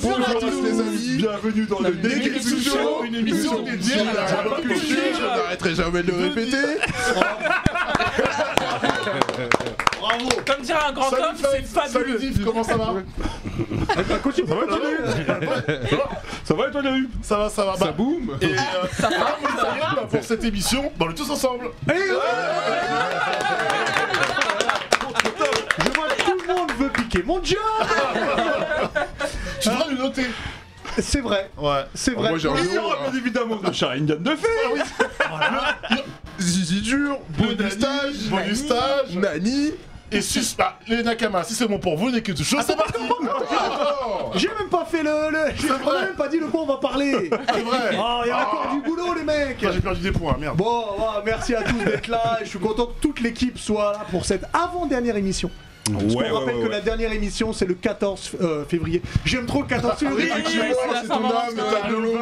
Bonjour à tous les amis, bienvenue dans le Neketsu Show, une émission dédiée à la pop culture, je n'arrêterai jamais de le répéter. Bravo. Comme dirait un grand homme, c'est fabuleux. Salut Div, comment ça va? Continue, ça va toi les Ça va et toi les Ça va, ça va. Ça boum. Et ça va pour cette émission, on est tous ensemble. Je vois que tout le monde veut piquer mon job. Tu devrais le noter. C'est vrai. Ouais. C'est vrai. Moi j'ai un Il y aura bien évidemment de Sharingan de fait. Zizi dur, bonus stage, Nani. Et les Nakama, si c'est bon pour vous, Neketsu Show, c'est parti. J'ai même pas fait on a même pas dit le quoi on va parler. C'est vrai. Oh, il y a encore du boulot les mecs. J'ai perdu des points, merde. Bon, merci à tous d'être là. Je suis content que toute l'équipe soit là pour cette avant-dernière émission. Parce qu'on rappelle que la dernière émission c'est le 14 février. J'aime trop le 14 février. C'est ton âme, t'as de l'over.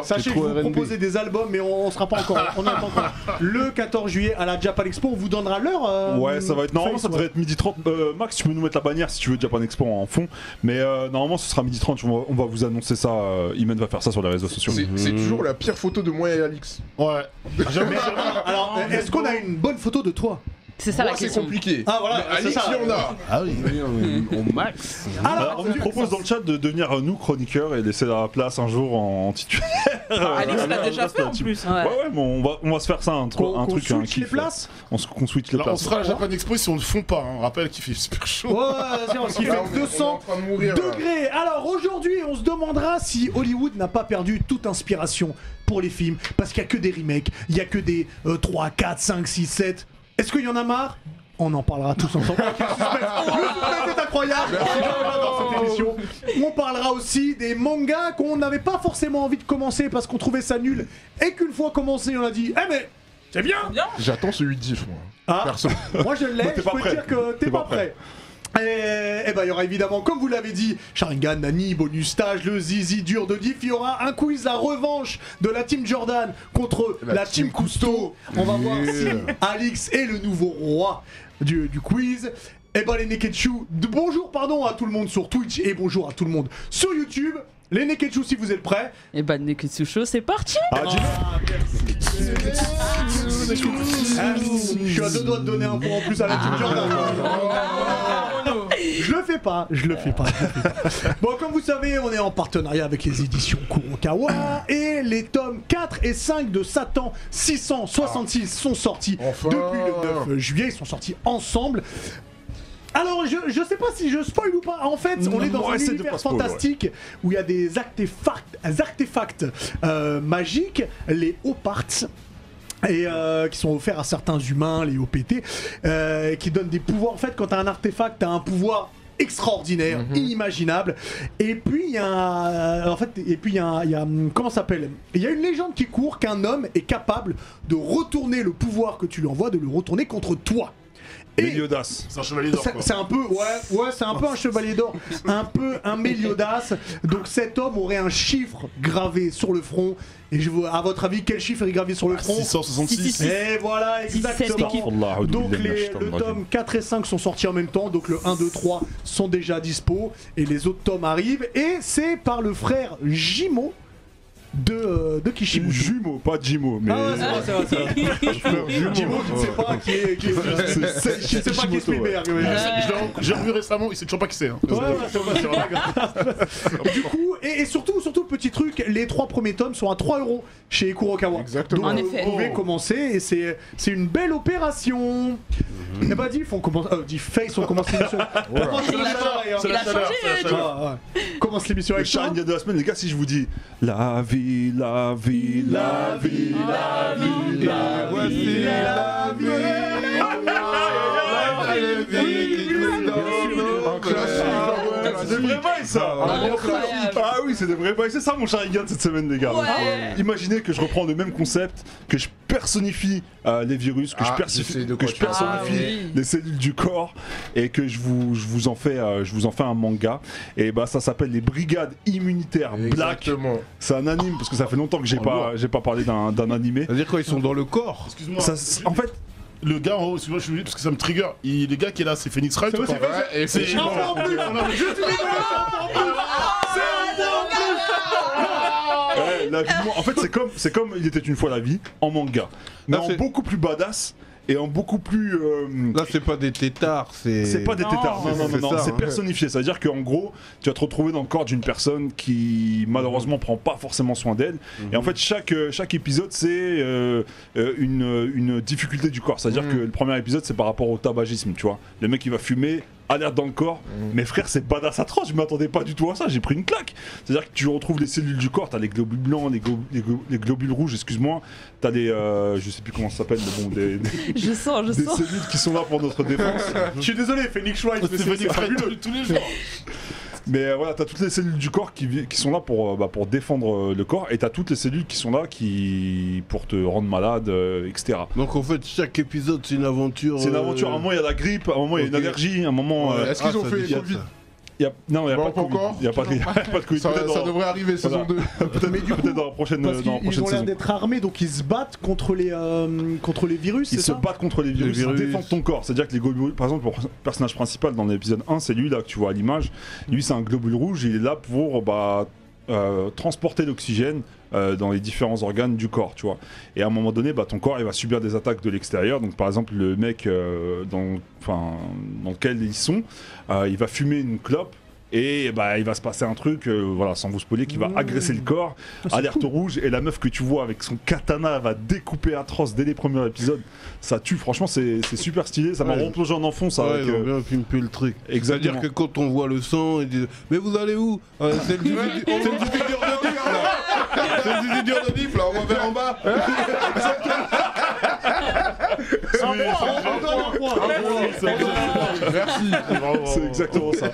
Sachez que je vous proposez des albums, mais on sera pas encore. On n'en est pas encore. Le 14 juillet à la Japan Expo, on vous donnera l'heure. Ouais, ça va être. Normalement, ça devrait être 12h30. Max, tu peux nous mettre la bannière si tu veux Japan Expo en fond. Mais normalement, ce sera 12h30. On va vous annoncer ça. Imen va faire ça sur les réseaux sociaux. C'est toujours la pire photo de moi et Alix. Ouais. Alors, est-ce qu'on a une bonne photo de toi? C'est ça la C'est question. compliqué. Ah voilà, Mais Alix, il y en a. Ah oui. Au max. Alors, on vous propose dans le chat de devenir nous chroniqueurs et laisser la place un jour en titulaire. Alix l'a déjà fait en plus. Ouais, mais on va se faire ça un truc. qu'on Un switch les kiff. places. Qu'on switch les Alors, on places. sera à la Japan Expo si on ne fond pas. On rappelle qu'il fait super chaud. Ouais, parce qu'il fait 200 degrés. Alors aujourd'hui, on se demandera si Hollywood n'a pas perdu toute inspiration pour les films. Parce qu'il n'y a que des remakes, il n'y a que des 3, 4, 5, 6, 7. Est-ce qu'il y en a marre? On en parlera tous ensemble. Le suspense est incroyable. Dans cette émission. On parlera aussi des mangas qu'on n'avait pas forcément envie de commencer parce qu'on trouvait ça nul. Et qu'une fois commencé, on a dit eh mais c'est bien. J'attends celui de Diff, moi. Ah, Perso. moi je l'ai, je peux dire que t'es pas prêt. Et ben il y aura évidemment, comme vous l'avez dit, Sharingan, Nani, bonus stage, le Zizi dur de Diff. Il y aura un quiz, la revanche de la team Jordan contre la team Cousteau. On va voir si Alix est le nouveau roi du quiz. Et ben les Neketsu, bonjour pardon à tout le monde sur Twitch et bonjour à tout le monde sur YouTube. Les Neketsu si vous êtes prêts. Et bah Neketsu Show, c'est parti. Je suis à deux doigts de donner un point en plus à la team Jordan. Je le fais pas. Bon, comme vous savez, on est en partenariat avec les éditions Kurokawa et les tomes 4 et 5 de Satan 666 sont sortis depuis le 9 juillet. Ils sont sortis ensemble. Alors, je sais pas si je spoil ou pas. En fait, on est dans un univers fantastique où il y a des artefacts magiques, les Oparts. Et qui sont offerts à certains humains, les OPT, qui donnent des pouvoirs. En fait, quand t'as un artefact, t'as un pouvoir extraordinaire, inimaginable. Et puis il y a, comment ça s'appelle? Il y a une légende qui court qu'un homme est capable de retourner le pouvoir que tu lui envoies, de le retourner contre toi. Méliodas. C'est un chevalier d'or. C'est un peu, c'est un peu un chevalier d'or, un peu un Méliodas. Donc cet homme aurait un chiffre gravé sur le front. Et je vois, à votre avis, quel chiffre est gravé sur le front? 666. Et voilà, exactement. Donc le tome 4 et 5 sont sortis en même temps. Donc le 1, 2, 3 sont déjà dispo. Et les autres tomes arrivent. Et c'est par le frère Jimo de Kishimoto. Jumeau, pas Jimo, mais. Ah ouais, c'est vrai. Jimo, tu ne sais pas qui est. Je ne sais pas qui est Spielberg. J'ai revu récemment, il sait toujours pas qui c'est. Du coup, et surtout, petit truc, les 3 premiers tomes sont à 3€ chez Kurokawa. Exactement. Donc En effet. vous pouvez commencer et c'est une belle opération. Et bah Diff, on commence. Face, on commence l'émission. Il a changé. Commence l'émission Le avec ça. Sharingan de la semaine, les gars, si je vous dis la vie, la vie, la vie, la vie, la vie, la vie, c'est des vrais bails ça. Ah oui, c'est des vrais bails. C'est ça mon Sharingan cette semaine, les gars. Ouais. Imaginez que je reprends le même concept, que je personnifie les virus, que je personnifie les cellules du corps et que je vous en fais un manga. Et bah ça s'appelle les Brigades Immunitaires Black. Exactement. C'est un anime parce que ça fait longtemps que j'ai pas parlé d'un animé. C'est-à-dire quoi, ils sont dans le corps? Excuse-moi. En fait, le gars en haut, excuse-moi, je suis obligé parce que ça me trigger. Le gars qui est là, c'est Phoenix Wright. C'est Et c'est un point en plus. En fait, c'est comme Il était une fois la vie en manga, mais en beaucoup plus badass. Et en beaucoup plus. Là, c'est pas des tétards, c'est. C'est pas des tétards, non, c'est personnifié. C'est-à-dire qu'en gros, tu vas te retrouver dans le corps d'une personne qui malheureusement prend pas forcément soin d'elle. Et en fait, chaque épisode, c'est une difficulté du corps. C'est-à-dire que le premier épisode, c'est par rapport au tabagisme, tu vois. Le mec, il va fumer. Alerte dans le corps, mais frère, c'est badass atroce, je m'attendais pas du tout à ça, j'ai pris une claque. C'est-à-dire que tu retrouves les cellules du corps, t'as les globules blancs, les globules rouges, excuse-moi, t'as les. Je sais plus comment ça s'appelle, mais bon, des cellules qui sont là pour notre défense. Je suis désolé, Phoenix Wright, c'est fabuleux tous les jours. Mais voilà, t'as toutes les cellules du corps qui sont là pour défendre le corps, et t'as toutes les cellules qui sont là pour te rendre malade, etc. Donc en fait, chaque épisode, c'est une aventure. C'est une aventure. À un moment, il y a la grippe, à un moment, il y a une allergie, à un moment. Est-ce qu'ils ont fait Covid? Non, il n'y a pas de encore. Covid. Il n'y a pas de Covid. Ça devrait arriver saison 2. Peut-être dans la prochaine Parce qu'ils ont l'air saison. d'être armés, donc ils se battent contre les virus, Ils se battent contre les virus, ils défendent ton corps. C'est-à-dire que les globules, par exemple, le personnage principal dans l'épisode 1, c'est lui là que tu vois à l'image. Lui, c'est un globule rouge, il est là pour transporter l'oxygène dans les différents organes du corps, tu vois. Et à un moment donné, ton corps il va subir des attaques de l'extérieur. Donc par exemple, le mec dans lequel ils sont, il va fumer une clope. Et il va se passer un truc, sans vous spoiler, qui va agresser le corps, alerte rouge, et la meuf que tu vois avec son katana va découper atroce dès les premiers épisodes. Ça tue, franchement, c'est super stylé, ça m'a replongé en enfant. Ça, ils ont bien pimpé le truc. Exactement. C'est-à-dire que quand on voit le sang, ils disent mais vous allez où? C'est le zizi dur de Nif là. C'est le zizi dur de Nif là, on va vers en bas. Merci. C'est exactement ça.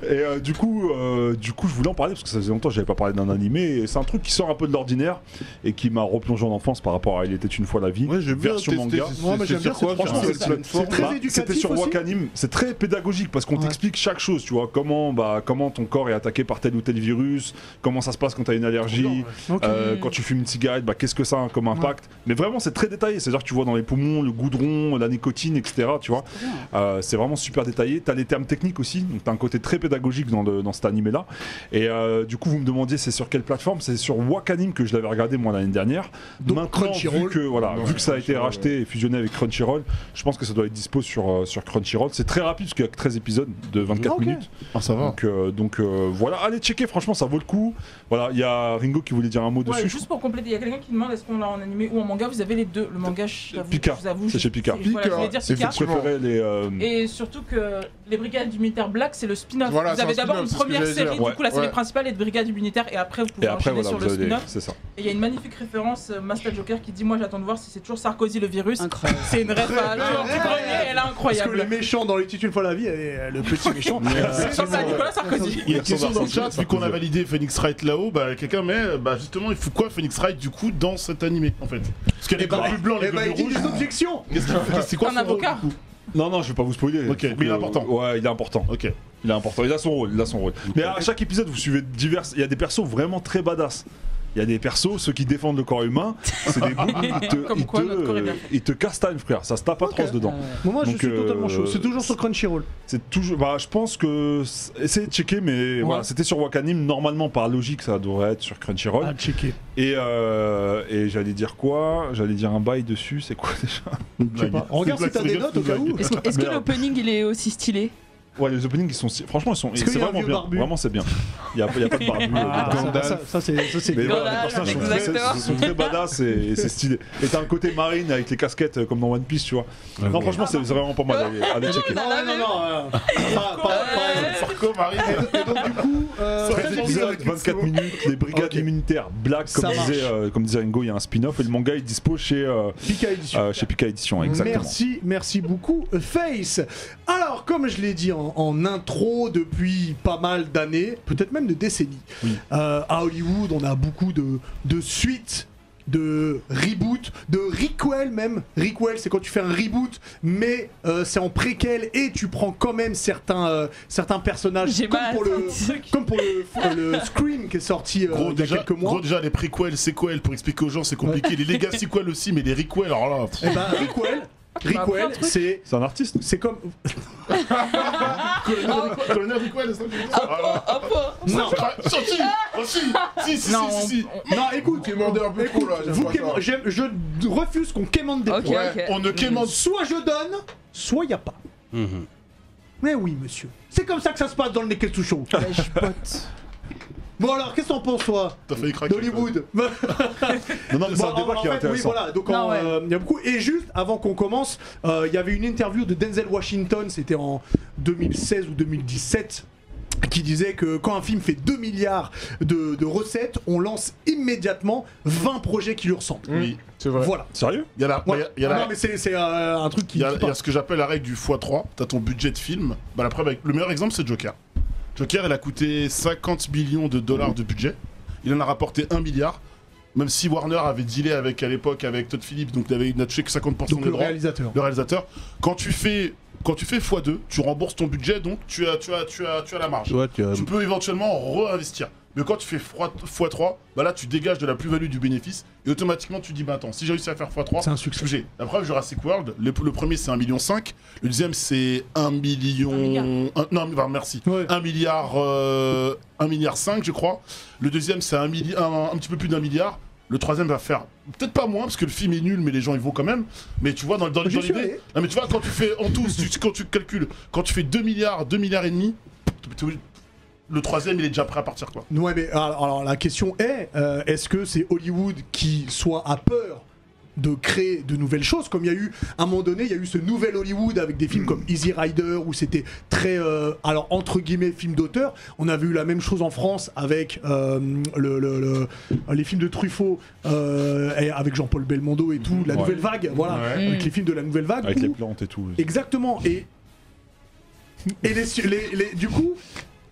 Et du coup, je voulais en parler parce que ça faisait longtemps que j'avais pas parlé d'un animé. Et c'est un truc qui sort un peu de l'ordinaire et qui m'a replongé en enfance par rapport à Il était une fois la vie. Ouais, j'ai bien version testé. manga. C'est sur quoi? C'est très éducatif. C'était sur Wakanim. C'est très pédagogique parce qu'on t'explique chaque chose. Tu vois comment ton corps est attaqué par tel ou tel virus, comment ça se passe quand t'as une allergie, quand tu fumes une cigarette, qu'est-ce que ça a comme impact. Mais vraiment, c'est très détaillé. C'est-à-dire que tu vois dans les poumons, le goudron, la nicotine, etc. Tu vois. C'est vraiment super détaillé. T'as les termes techniques aussi. Donc t'as un côté très pédagogique dans cet animé là et du coup vous me demandiez c'est sur quelle plateforme. C'est sur Wakanim que je l'avais regardé moi l'année dernière. Donc maintenant vu que ça a été racheté et fusionné avec Crunchyroll, je pense que ça doit être dispo sur Crunchyroll. C'est très rapide parce qu'il y a que 13 épisodes de 24 minutes. Ça va. Donc voilà, allez checker, franchement ça vaut le coup. Voilà, il y a Ringo qui voulait dire un mot dessus. Juste pour compléter, il y a quelqu'un qui demande est-ce qu'on l'a en animé ou en manga. Vous avez les deux. Le manga, Pika, c'est chez Pika. C'est Pika. Et surtout que les Brigades du Militaire Black, c'est le spin-off. Voilà, vous avez d'abord une première série, du coup la série principale est de Brigade Militaire et après vous pouvez enchaîner sur le spin-off. C'est ça. Et il y a une magnifique référence Master Joker qui dit moi j'attends de voir si c'est toujours Sarkozy le virus. Incroyable. C'est une rêve du grenier, elle est incroyable. Parce que le méchant dans les titres une fois la vie, le petit méchant. C'est Nicolas Sarkozy. Il y a une question dans le chat, vu qu'on a validé Phoenix Wright là-haut, quelqu'un met justement il faut quoi Phoenix Wright du coup dans cet animé en fait? Parce qu'il y a les globules blancs, les globules rouges. Des objections. C'est quoi Un avocat? Non, je vais pas vous spoiler. Ok, mais il est important. Ouais, il est important. Ok. Il est important, il a son rôle. Mais à chaque épisode, vous suivez il y a des persos vraiment très badass. Il y a des persos, ceux qui défendent le corps humain, c'est des boucs, ils te castagnent, frère. Ça se tape atroce dedans. Moi, je suis totalement chaud. C'est toujours sur Crunchyroll. C'est toujours. Je pense que. Essayez de checker, mais voilà, c'était sur Wakanim. Normalement, par logique, ça devrait être sur Crunchyroll. À checker. Et j'allais dire quoi? J'allais dire un bail dessus, c'est quoi déjà? Regarde si t'as des notes au cas où. Est-ce que l'opening il est aussi stylé? Ouais, les openings, franchement, c'est vraiment bien. Vraiment, c'est bien. Il y a pas de barbu. Ça, c'est mais voilà, les personnages sont très badass et c'est stylé. Et t'as un côté marine avec les casquettes comme dans One Piece, tu vois. Non, franchement, c'est vraiment pas mal. Allez checker. Non. Sarko, marine. Et donc, du coup, 13 épisodes, 24 minutes, les brigades immunitaires Black, comme disait Ringo, il y a un spin-off et le manga est dispo chez Pika Édition. Exactement. Merci beaucoup, Face. Alors, comme je l'ai dit en intro depuis pas mal d'années, peut-être même de décennies, à Hollywood, on a beaucoup de suites, de reboot, de requel même. Requel, c'est quand tu fais un reboot, mais c'est en préquel et tu prends quand même certains personnages, comme pour le Scream qui est sorti il y a quelques mois. Gros, déjà, les prequels, sequels, pour expliquer aux gens, c'est compliqué. Les legacy sequels aussi, mais les requels, alors là. Et requel, Rickwell, c'est un artiste. C'est comme. Colonel Rickwell, c'est ça que je veux dire. Non, Si. Non, écoute, je refuse qu'on quémande des points. On ne quémande. Soit je donne, soit il n'y a pas. Mais oui, monsieur. C'est comme ça que ça se passe dans le Neketsu Show. Bon alors, qu'est-ce que t'en penses toi T'as failli craquer. d'Hollywood? Non, mais c'est un débat qui est intéressant. Oui, voilà, donc il y a beaucoup. Et juste avant qu'on commence, il y avait une interview de Denzel Washington, c'était en 2016 ou 2017. Qui disait que quand un film fait 2 milliards de recettes, on lance immédiatement 20 projets qui lui ressemblent. Oui, c'est vrai. Voilà. Sérieux? Il y a non, mais c'est un truc qui. Il y a ce que j'appelle la règle du x3. T'as ton budget de film. Bah, la preuve, le meilleur exemple, c'est Joker. Joker, il a coûté 50 millions de dollars de budget. Il en a rapporté 1 milliard. Même si Warner avait dealé à l'époque avec Todd Phillips, donc il n'a touché que 50% donc des droits. Le réalisateur. Quand tu fais x2, tu rembourses ton budget, donc tu as la marge. Ouais, tu peux éventuellement réinvestir. Mais quand tu fais x3, bah là tu dégages de la plus-value du bénéfice et automatiquement tu dis bah attends, si j'ai réussi à faire x3, c'est un succès. La preuve, Jurassic World, le premier c'est 1,5 million, le deuxième c'est 1 million. Merci. Ouais. 1 milliard 5 milliard, je crois. Le deuxième c'est un petit peu plus d'1 milliard. Le troisième va faire peut-être pas moins parce que le film est nul mais les gens ils vont quand même. Mais tu vois dans l'idée. Non mais tu vois quand tu fais en tout, quand tu calcules, quand tu fais 2 milliards et demi, le troisième il est déjà prêt à partir quoi. Ouais mais alors la question est-ce que c'est Hollywood qui soit à peur de créer de nouvelles choses, comme il y a eu, à un moment donné, il y a eu ce nouvel Hollywood avec des films comme Easy Rider, où c'était très, alors entre guillemets, film d'auteur. On avait eu la même chose en France avec les films de Truffaut, avec Jean-Paul Belmondo et tout, la nouvelle vague, voilà, avec les films de la nouvelle vague. Avec les plantes et tout. Exactement, et du coup,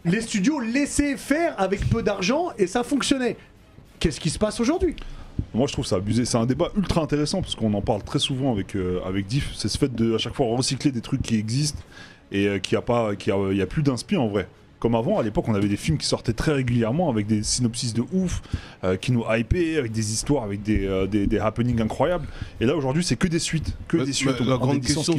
les studios laissaient faire avec peu d'argent, et ça fonctionnait. Qu'est-ce qui se passe aujourd'hui ? Moi je trouve ça abusé, c'est un débat ultra intéressant parce qu'on en parle très souvent avec Diff, c'est ce fait de à chaque fois recycler des trucs qui existent et qu'il y a plus d'inspi en vrai. Comme avant, à l'époque on avait des films qui sortaient très régulièrement avec des synopsis de ouf, qui nous hypaient, avec des histoires, avec des happenings incroyables. Et là aujourd'hui c'est que des suites, la grande question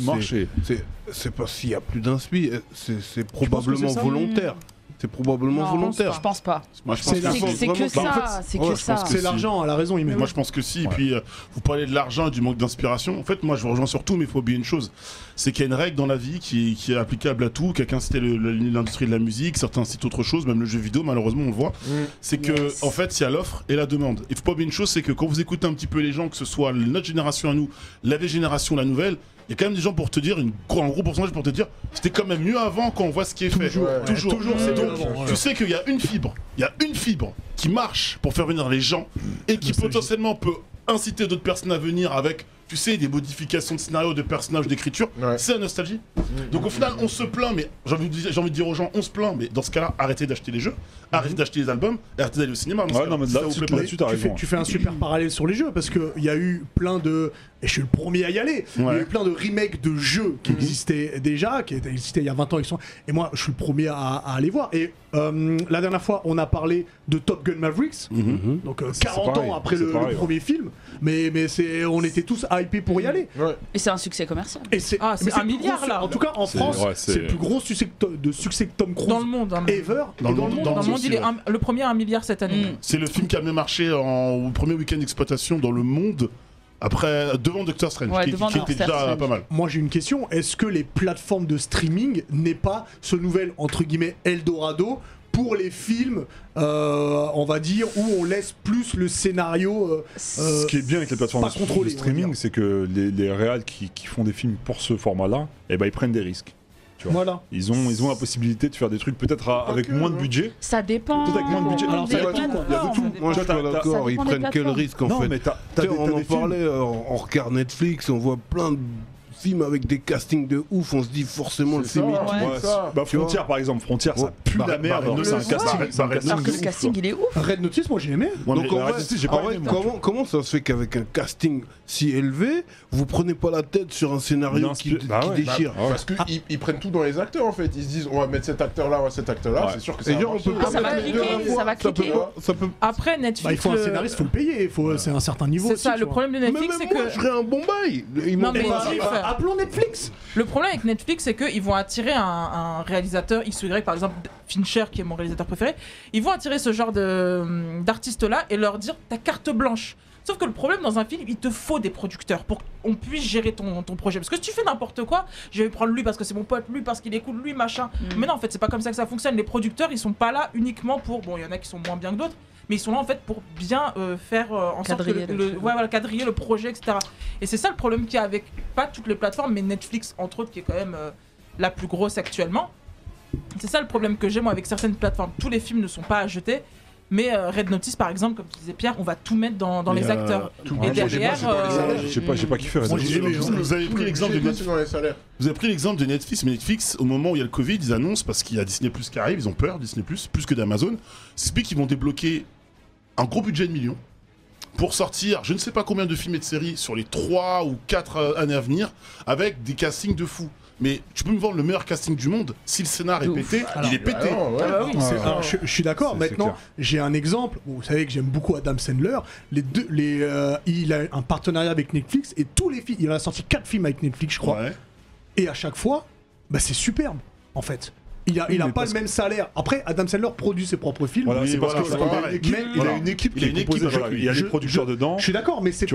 c'est pas s'il y a plus d'inspi, c'est probablement volontaire. C'est probablement volontaire. Je pense pas. Moi, je pense c'est que ça. C'est que ça. C'est l'argent, elle a raison. Moi, je pense que si. Et puis, vous parlez de l'argent et du manque d'inspiration. En fait, moi, je vous rejoins sur tout, mais il faut oublier une chose. C'est qu'il y a une règle dans la vie qui est applicable à tout. Quelqu'un citait l'industrie de la musique, certains citent autre chose, même le jeu vidéo, malheureusement, on le voit. C'est que, en fait, il y a l'offre et la demande. Il faut pas oublier une chose, c'est que quand vous écoutez un petit peu les gens, que ce soit notre génération à nous, la vieille génération, la nouvelle, il y a quand même des gens pour te dire, un gros pourcentage pour te dire, c'était quand même mieux avant quand on voit ce qui est fait. Toujours. C'est donc, tu sais qu'il y a une fibre qui marche pour faire venir les gens et qui potentiellement peut inciter d'autres personnes à venir avec, tu sais, des modifications de scénario, de personnages, d'écriture. C'est la nostalgie. Donc au final, on se plaint, mais j'ai envie de dire aux gens, on se plaint, mais dans ce cas-là, arrêtez d'acheter les jeux, arrêtez d'acheter les albums, et arrêtez d'aller au cinéma. Non, mais là-dessus, t'as raison. Tu fais un super parallèle sur les jeux, parce qu'il y a eu plein de... Et je suis le premier à y aller. Il y a eu plein de remakes de jeux qui existaient déjà, qui existaient il y a 20 ans. Et moi, je suis le premier à aller voir. Et la dernière fois, on a parlé de Top Gun Mavericks, donc 40 ans après le premier film. Mais on était tous hypés pour y aller. Et c'est un succès commercial. C'est 1 milliard là. En tout cas, en France, c'est le plus gros succès de Tom Cruise dans le monde. Ever. Dans le monde, il est le premier à 1 milliard cette année. C'est le film qui a mieux marché au premier week-end d'exploitation dans le monde. Après, devant Doctor Strange, qui était déjà pas mal. Moi j'ai une question, est-ce que les plateformes de streaming n'est pas ce nouvel, entre guillemets, Eldorado pour les films, on va dire, où on laisse plus le scénario ce qui est bien avec les plateformes de streaming, c'est que les réals qui font des films pour ce format-là, ils prennent des risques. Tu vois. Voilà. Ils ont la possibilité de faire des trucs peut-être avec moins de budget. Ça dépend. Peut-être avec moins de budget. Alors ça dépend quoi. Il y a de tout. Moi je suis pas d'accord, ils prennent quel risque en fait. On en parlait, on regarde Netflix, on voit plein de films avec des castings de ouf, on se dit forcément le film est Frontier par exemple, Frontier ça pue la merde, c'est un casting. Alors que le casting il est ouf. Red Notice moi j'ai aimé. Donc en vrai, comment ça se fait qu'avec un casting si élevé, vous prenez pas la tête sur un scénario qui déchire? Parce qu'ils prennent tout dans les acteurs en fait, ils se disent on va mettre cet acteur là, c'est sûr que ça va cliquer. Après Netflix, il faut un scénariste, il faut le payer, c'est un certain niveau. C'est ça, le problème de Netflix c'est que je ferais un bon bail. appelons Netflix. Le problème avec Netflix, c'est qu'ils vont attirer un réalisateur X ou Y, par exemple Fincher, qui est mon réalisateur préféré. Ils vont attirer ce genre d'artistes-là et leur dire ta carte blanche. Sauf que le problème dans un film, il te faut des producteurs pour qu'on puisse gérer ton projet. Parce que si tu fais n'importe quoi, je vais prendre lui parce que c'est mon pote, lui parce qu'il écoute, lui machin. Mais non, en fait, c'est pas comme ça que ça fonctionne. Les producteurs, ils sont pas là uniquement pour. Bon, il y en a qui sont moins bien que d'autres, mais ils sont là en fait pour bien faire en sorte que quadriller le projet, etc. Et c'est ça le problème qu'il y a avec pas toutes les plateformes, mais Netflix entre autres, qui est quand même la plus grosse actuellement. C'est ça le problème que j'ai moi avec certaines plateformes. Tous les films ne sont pas à jeter. Mais Red Notice, par exemple, comme tu disais Pierre, on va tout mettre dans les acteurs. Et derrière, j'ai pas kiffé Red Notice. Vous avez pris l'exemple de Netflix. Vous avez pris l'exemple de Netflix, mais Netflix, au moment où il y a le Covid, ils annoncent parce qu'il y a Disney+ qui arrive, ils ont peur, Disney+, plus que d'Amazon. C'est qu'ils vont débloquer un gros budget de millions pour sortir je ne sais pas combien de films et de séries sur les 3 ou 4 années à venir avec des castings de fous. Mais tu peux me vendre le meilleur casting du monde, si le scénar est pété, il est pété. Je suis d'accord. Maintenant, j'ai un exemple. Vous savez que j'aime beaucoup Adam Sandler. Il a un partenariat avec Netflix et tous les films. Il a sorti 4 films avec Netflix, je crois. Ouais. Et à chaque fois, c'est superbe, en fait. Il a pas le même salaire. Après, Adam Sandler produit ses propres films. Voilà, c'est parce que il a une équipe qui est composée. Il y a des producteurs dedans. Je suis d'accord, mais c'est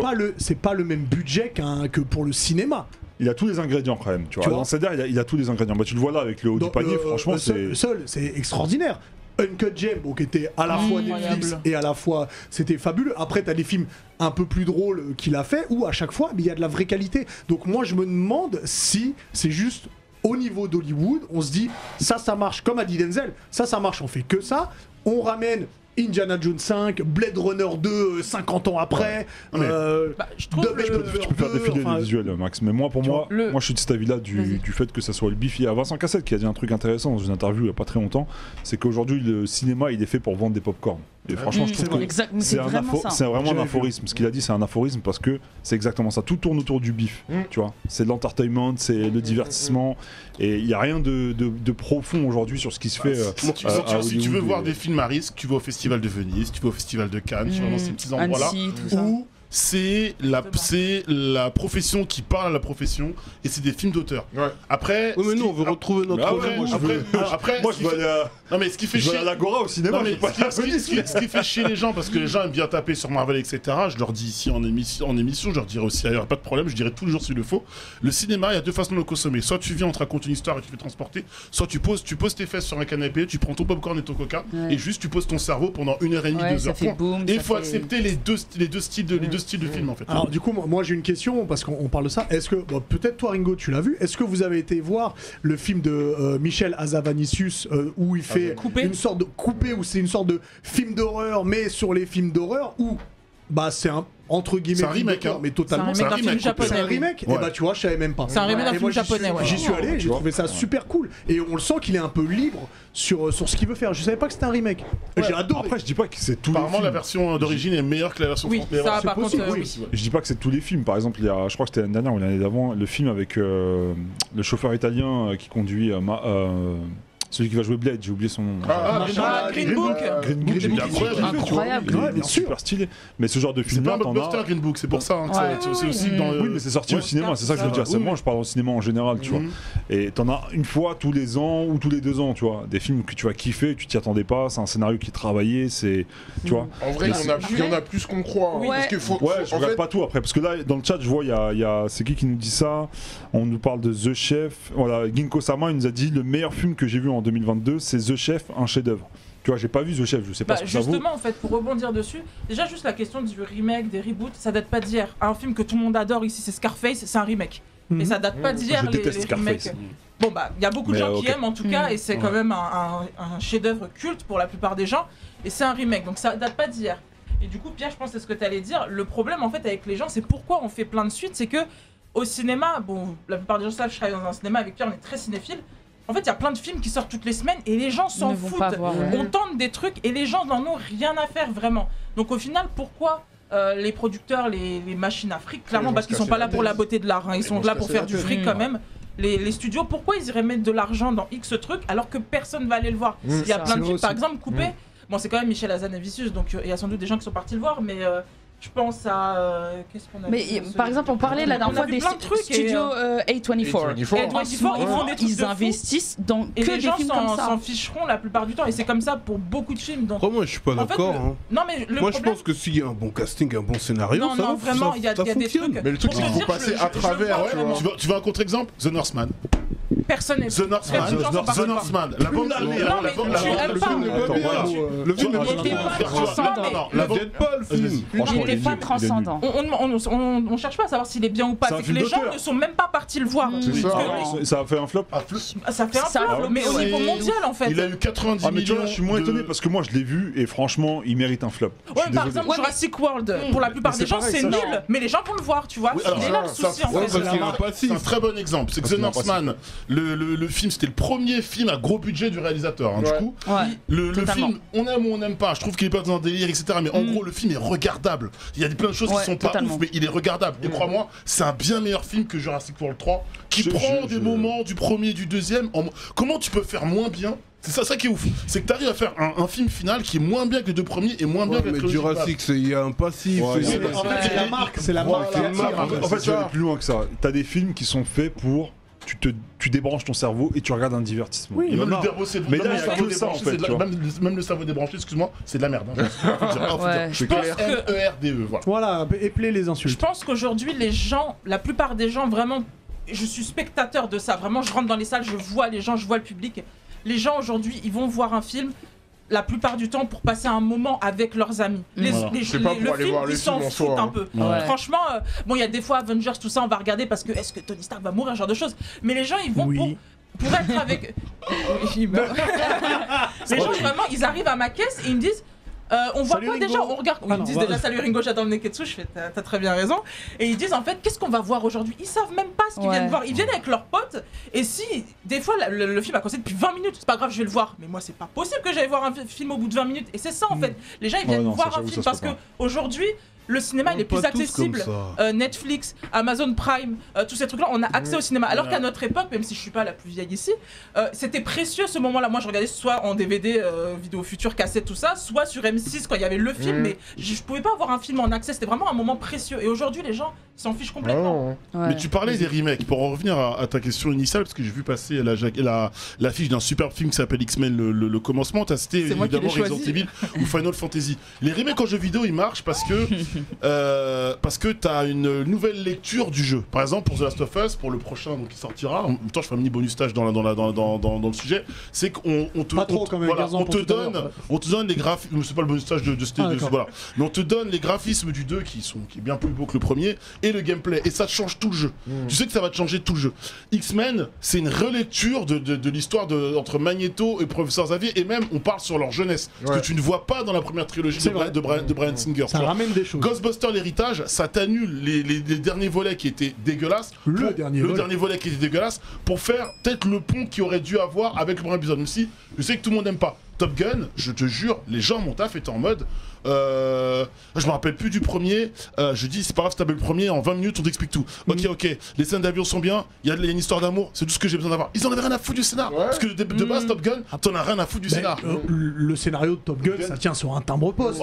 pas le même budget que pour le cinéma. Il a tous les ingrédients quand même. Tu vois. Dans Sandler, il a tous les ingrédients. Tu le vois là avec le haut du panier. Franchement, c'est extraordinaire. Uncut Gem, qui était à la fois Netflix et à la fois c'était fabuleux. Après, t'as des films un peu plus drôles qu'il a fait où à chaque fois, il y a de la vraie qualité. Donc moi, je me demande si c'est juste au niveau d'Hollywood, on se dit ça marche, comme a dit Denzel, ça marche, on fait que ça, on ramène Indiana Jones 5, Blade Runner 2 50 ans après. Je trouve tu peux faire défiler les visuels, Max. Mais moi, je suis de cet avis-là du fait que ça soit le bif. Il y a Vincent Cassel qui a dit un truc intéressant dans une interview il n'y a pas très longtemps. C'est qu'aujourd'hui, le cinéma, il est fait pour vendre des pop-corn. Et franchement, je trouve que c'est vraiment un aphorisme. Ce qu'il a dit, c'est un aphorisme parce que c'est exactement ça. Tout tourne autour du bif. Tu vois, c'est de l'entertainment, c'est le divertissement. Et il n'y a rien de profond aujourd'hui sur ce qui se fait. Si tu veux voir des films à risque, tu vas au Festival de Venise, tu vas au Festival de Cannes, tu vas dans ces petits endroits-là où c'est la profession qui parle à la profession et c'est des films d'auteur. Après, mais nous on veut retrouver notre moi je veux aller à... Non mais ce qui fait chier à l'Agora au cinéma, ce qui fait chier les gens parce que les gens aiment bien taper sur Marvel etc. Je leur dis ici en émission, je leur dirai aussi ailleurs, pas de problème, je dirai tous les jours s'il le faut. Le cinéma, il y a deux façons de le consommer. Soit tu viens, on te raconte une histoire et tu fais transporter, soit tu poses tes fesses sur un canapé, tu prends ton popcorn et ton coca et juste tu poses ton cerveau pendant 1h30, 2 heures. Et il faut accepter les deux styles de film en fait. Alors du coup moi j'ai une question parce qu'on parle de ça. Est-ce que peut-être toi Ringo tu l'as vu? Est-ce que vous avez été voir le film de Michel Hazanavicius où il fait une sorte de coupé où c'est une sorte de film d'horreur mais sur les films d'horreur où c'est un entre guillemets c'est un remake mais totalement c'est un remake japonais. C'est un remake et tu vois je savais même pas. C'est un remake d'un film japonais. J'y suis allé, j'ai trouvé ça super cool et on le sent qu'il est un peu libre sur ce qu'il veut faire. Je savais pas que c'était un remake. J'ai adoré. Après je dis pas que c'est tout. Apparemment la version d'origine est meilleure que la version française. Ça par contre je dis pas que c'est tous les films. Par exemple, il y a je crois que c'était l'année dernière ou l'année d'avant le film avec le chauffeur italien qui conduit celui qui va jouer Blade, j'ai oublié son nom. Green Book. Incroyable. Super stylé. Mais ce genre de film là, c'est pas un blockbuster Green Book, c'est pour ça. C'est aussi dans. Oui, mais c'est sorti au cinéma, c'est ça que je veux dire. C'est moi, je parle au cinéma en général, tu vois. Et t'en as une fois tous les ans ou tous les 2 ans, tu vois. Des films que tu vas kiffer, tu t'y attendais pas, c'est un scénario qui est travaillé, c'est. Tu vois. En vrai, il y en a plus qu'on croit. Ouais, je regarde pas tout après. Parce que là, dans le chat, je vois, il y a. C'est qui nous dit ça? On nous parle de The Chef. Voilà, Ginko Sama, il nous a dit le meilleur film que j'ai vu en 2022, c'est The Chef, un chef-d'œuvre. Tu vois, j'ai pas vu The Chef, je sais pas ce que ça vaut. Justement, en fait, pour rebondir dessus, déjà juste la question du remake, des reboots, ça date pas d'hier. Un film que tout le monde adore ici, c'est Scarface, c'est un remake. Et ça date pas d'hier, les remakes. Bon, il y a beaucoup de gens qui aiment en tout cas, et c'est quand même un chef-d'œuvre culte pour la plupart des gens, et c'est un remake, donc ça date pas d'hier. Et du coup, Pierre, je pense que c'est ce que tu allais dire. Le problème, en fait, avec les gens, c'est pourquoi on fait plein de suites, c'est que au cinéma, bon, la plupart des gens savent, je travaille dans un cinéma avec Pierre, on est très cinéphile. En fait, il y a plein de films qui sortent toutes les semaines et les gens s'en foutent. On tente des trucs et les gens n'en ont rien à faire vraiment. Donc au final, pourquoi les producteurs, les machines à fric, clairement parce qu'ils sont pas là pour la beauté de l'art, ils sont là pour faire du fric quand même. Les studios, pourquoi ils iraient mettre de l'argent dans X trucs alors que personne va aller le voir? Il y a plein de films, par exemple, Coupé. Bon, c'est quand même Michel Hazanavicius, donc il y a sans doute des gens qui sont partis le voir, mais Je pense à. Qu'est-ce qu'on a Mais par exemple, on parlait la dernière fois des studios A24. Ils investissent dans que des films comme ça. Les gens s'en ficheront la plupart du temps, et c'est comme ça pour beaucoup de films. Donc, moi, je suis pas d'accord. Non, mais moi, je pense que s'il y a un bon casting, un bon scénario, non, vraiment, il y a des trucs. Mais le truc, c'est qu'il faut passer à travers. Tu veux un contre-exemple? The Northman. Personne n'est. The Northman. La bande. Le film n'était pas transcendant. Il n'était pas transcendant. On cherche pas à savoir s'il est bien ou pas. C'est que les gens ne sont même pas partis le voir. Ça a fait un flop. Ça fait un flop, mais au niveau mondial en fait. Il a eu 90 millions. Je suis moins étonné parce que moi je l'ai vu et franchement il mérite un flop. Ouais, par exemple Jurassic World, pour la plupart des gens c'est nul, mais les gens vont le voir, tu vois. Il est là le souci en fait. C'est un très bon exemple. C'est que The Northman, le film, c'était le premier film à gros budget du réalisateur. Du coup, le film, on aime ou on n'aime pas. Je trouve qu'il est pas dans un délire, etc. Mais en gros, le film est regardable. Il y a plein de choses qui sont pas ouf, mais il est regardable. Et crois-moi, c'est un bien meilleur film que Jurassic World 3, qui prend des moments du premier, du deuxième. Comment tu peux faire moins bien? C'est ça qui est ouf, c'est que t'arrives à faire un film final qui est moins bien que les deux premiers et moins bien que la trilogie. Jurassic, il y a un passif. C'est la marque, c'est la marque. En fait, tu vas plus loin que ça. T'as des films qui sont faits pour tu débranches ton cerveau et tu regardes un divertissement. Oui, même le cerveau débranché, excuse-moi, c'est de la merde. Je pense que ERDE, voilà, épeler les insultes. Je pense qu'aujourd'hui les gens, la plupart des gens vraiment, je suis spectateur de ça, vraiment je rentre dans les salles, je vois les gens, je vois le public. Les gens aujourd'hui, ils vont voir un film la plupart du temps pour passer un moment avec leurs amis. Le film, ils s'en foutent un peu. Franchement, bon, il y a des fois Avengers, tout ça, on va regarder parce que est-ce que Tony Stark va mourir, ce genre de choses. Mais les gens, ils vont pour être avec. Les gens, vraiment, ils arrivent à ma caisse et ils me disent. On voit quoi déjà? On regarde. Ils me disent déjà salut Ringo, j'adore le Neketsu. Je fais t'as très bien raison. Et ils disent en fait qu'est-ce qu'on va voir aujourd'hui? Ils savent même pas ce qu'ils viennent voir. Ils viennent avec leurs potes. Et si des fois le film a commencé depuis 20 minutes, c'est pas grave, je vais le voir. Mais moi c'est pas possible que j'aille voir un film au bout de 20 minutes. Et c'est ça en fait. Les gens ils viennent voir un film parce que aujourd'hui. Le cinéma il est plus accessible, Netflix, Amazon Prime, tous ces trucs-là, on a accès au cinéma. Alors qu'à notre époque, même si je suis pas la plus vieille ici, c'était précieux ce moment-là. Moi je regardais soit en DVD, vidéo future, cassette, tout ça, soit sur M6 quand il y avait le film, mais je pouvais pas avoir un film en accès, c'était vraiment un moment précieux. Et aujourd'hui les gens s'en fichent complètement. Mais tu parlais des remakes, pour en revenir à ta question initiale, parce que j'ai vu passer l'affiche d'un superbe film qui s'appelle X-Men, le commencement, t'as cité évidemment Resident Evil ou Final Fantasy. Les remakes en jeu vidéo ils marchent parce que t'as une nouvelle lecture du jeu. Par exemple pour The Last of Us, pour le prochain qui sortira, en même temps je fais un mini bonus stage dans le sujet, c'est qu'on te donne les graphismes, c'est pas le bonus stage de voilà, mais on te donne les graphismes du 2 qui est bien plus beau que le premier et le gameplay, et ça te change tout le jeu. Tu sais que ça va te changer tout le jeu. X-Men, c'est une relecture de l'histoire entre Magneto et Professeur Xavier, et même on parle sur leur jeunesse, ce que tu ne vois pas dans la première trilogie de Bryan Singer. Ça ramène des choses. Ghostbusters l'héritage, ça t'annule les derniers volets qui étaient dégueulasses. Le dernier volet qui était dégueulasse pour faire peut-être le pont qu'il aurait dû avoir avec le premier épisode. Même si je sais que tout le monde n'aime pas. Top Gun, je te jure, les gens, mon taf était en mode. Je me rappelle plus du premier. Je dis, c'est pas grave, si t'as le premier, en 20 minutes, on t'explique tout. Ok, les scènes d'avion sont bien, il y a une histoire d'amour, c'est tout ce que j'ai besoin d'avoir. Ils en avaient rien à foutre du scénar. Parce que de base, Top Gun, t'en as rien à foutre du scénar. Le scénario de Top Gun, ça tient sur un timbre-poste.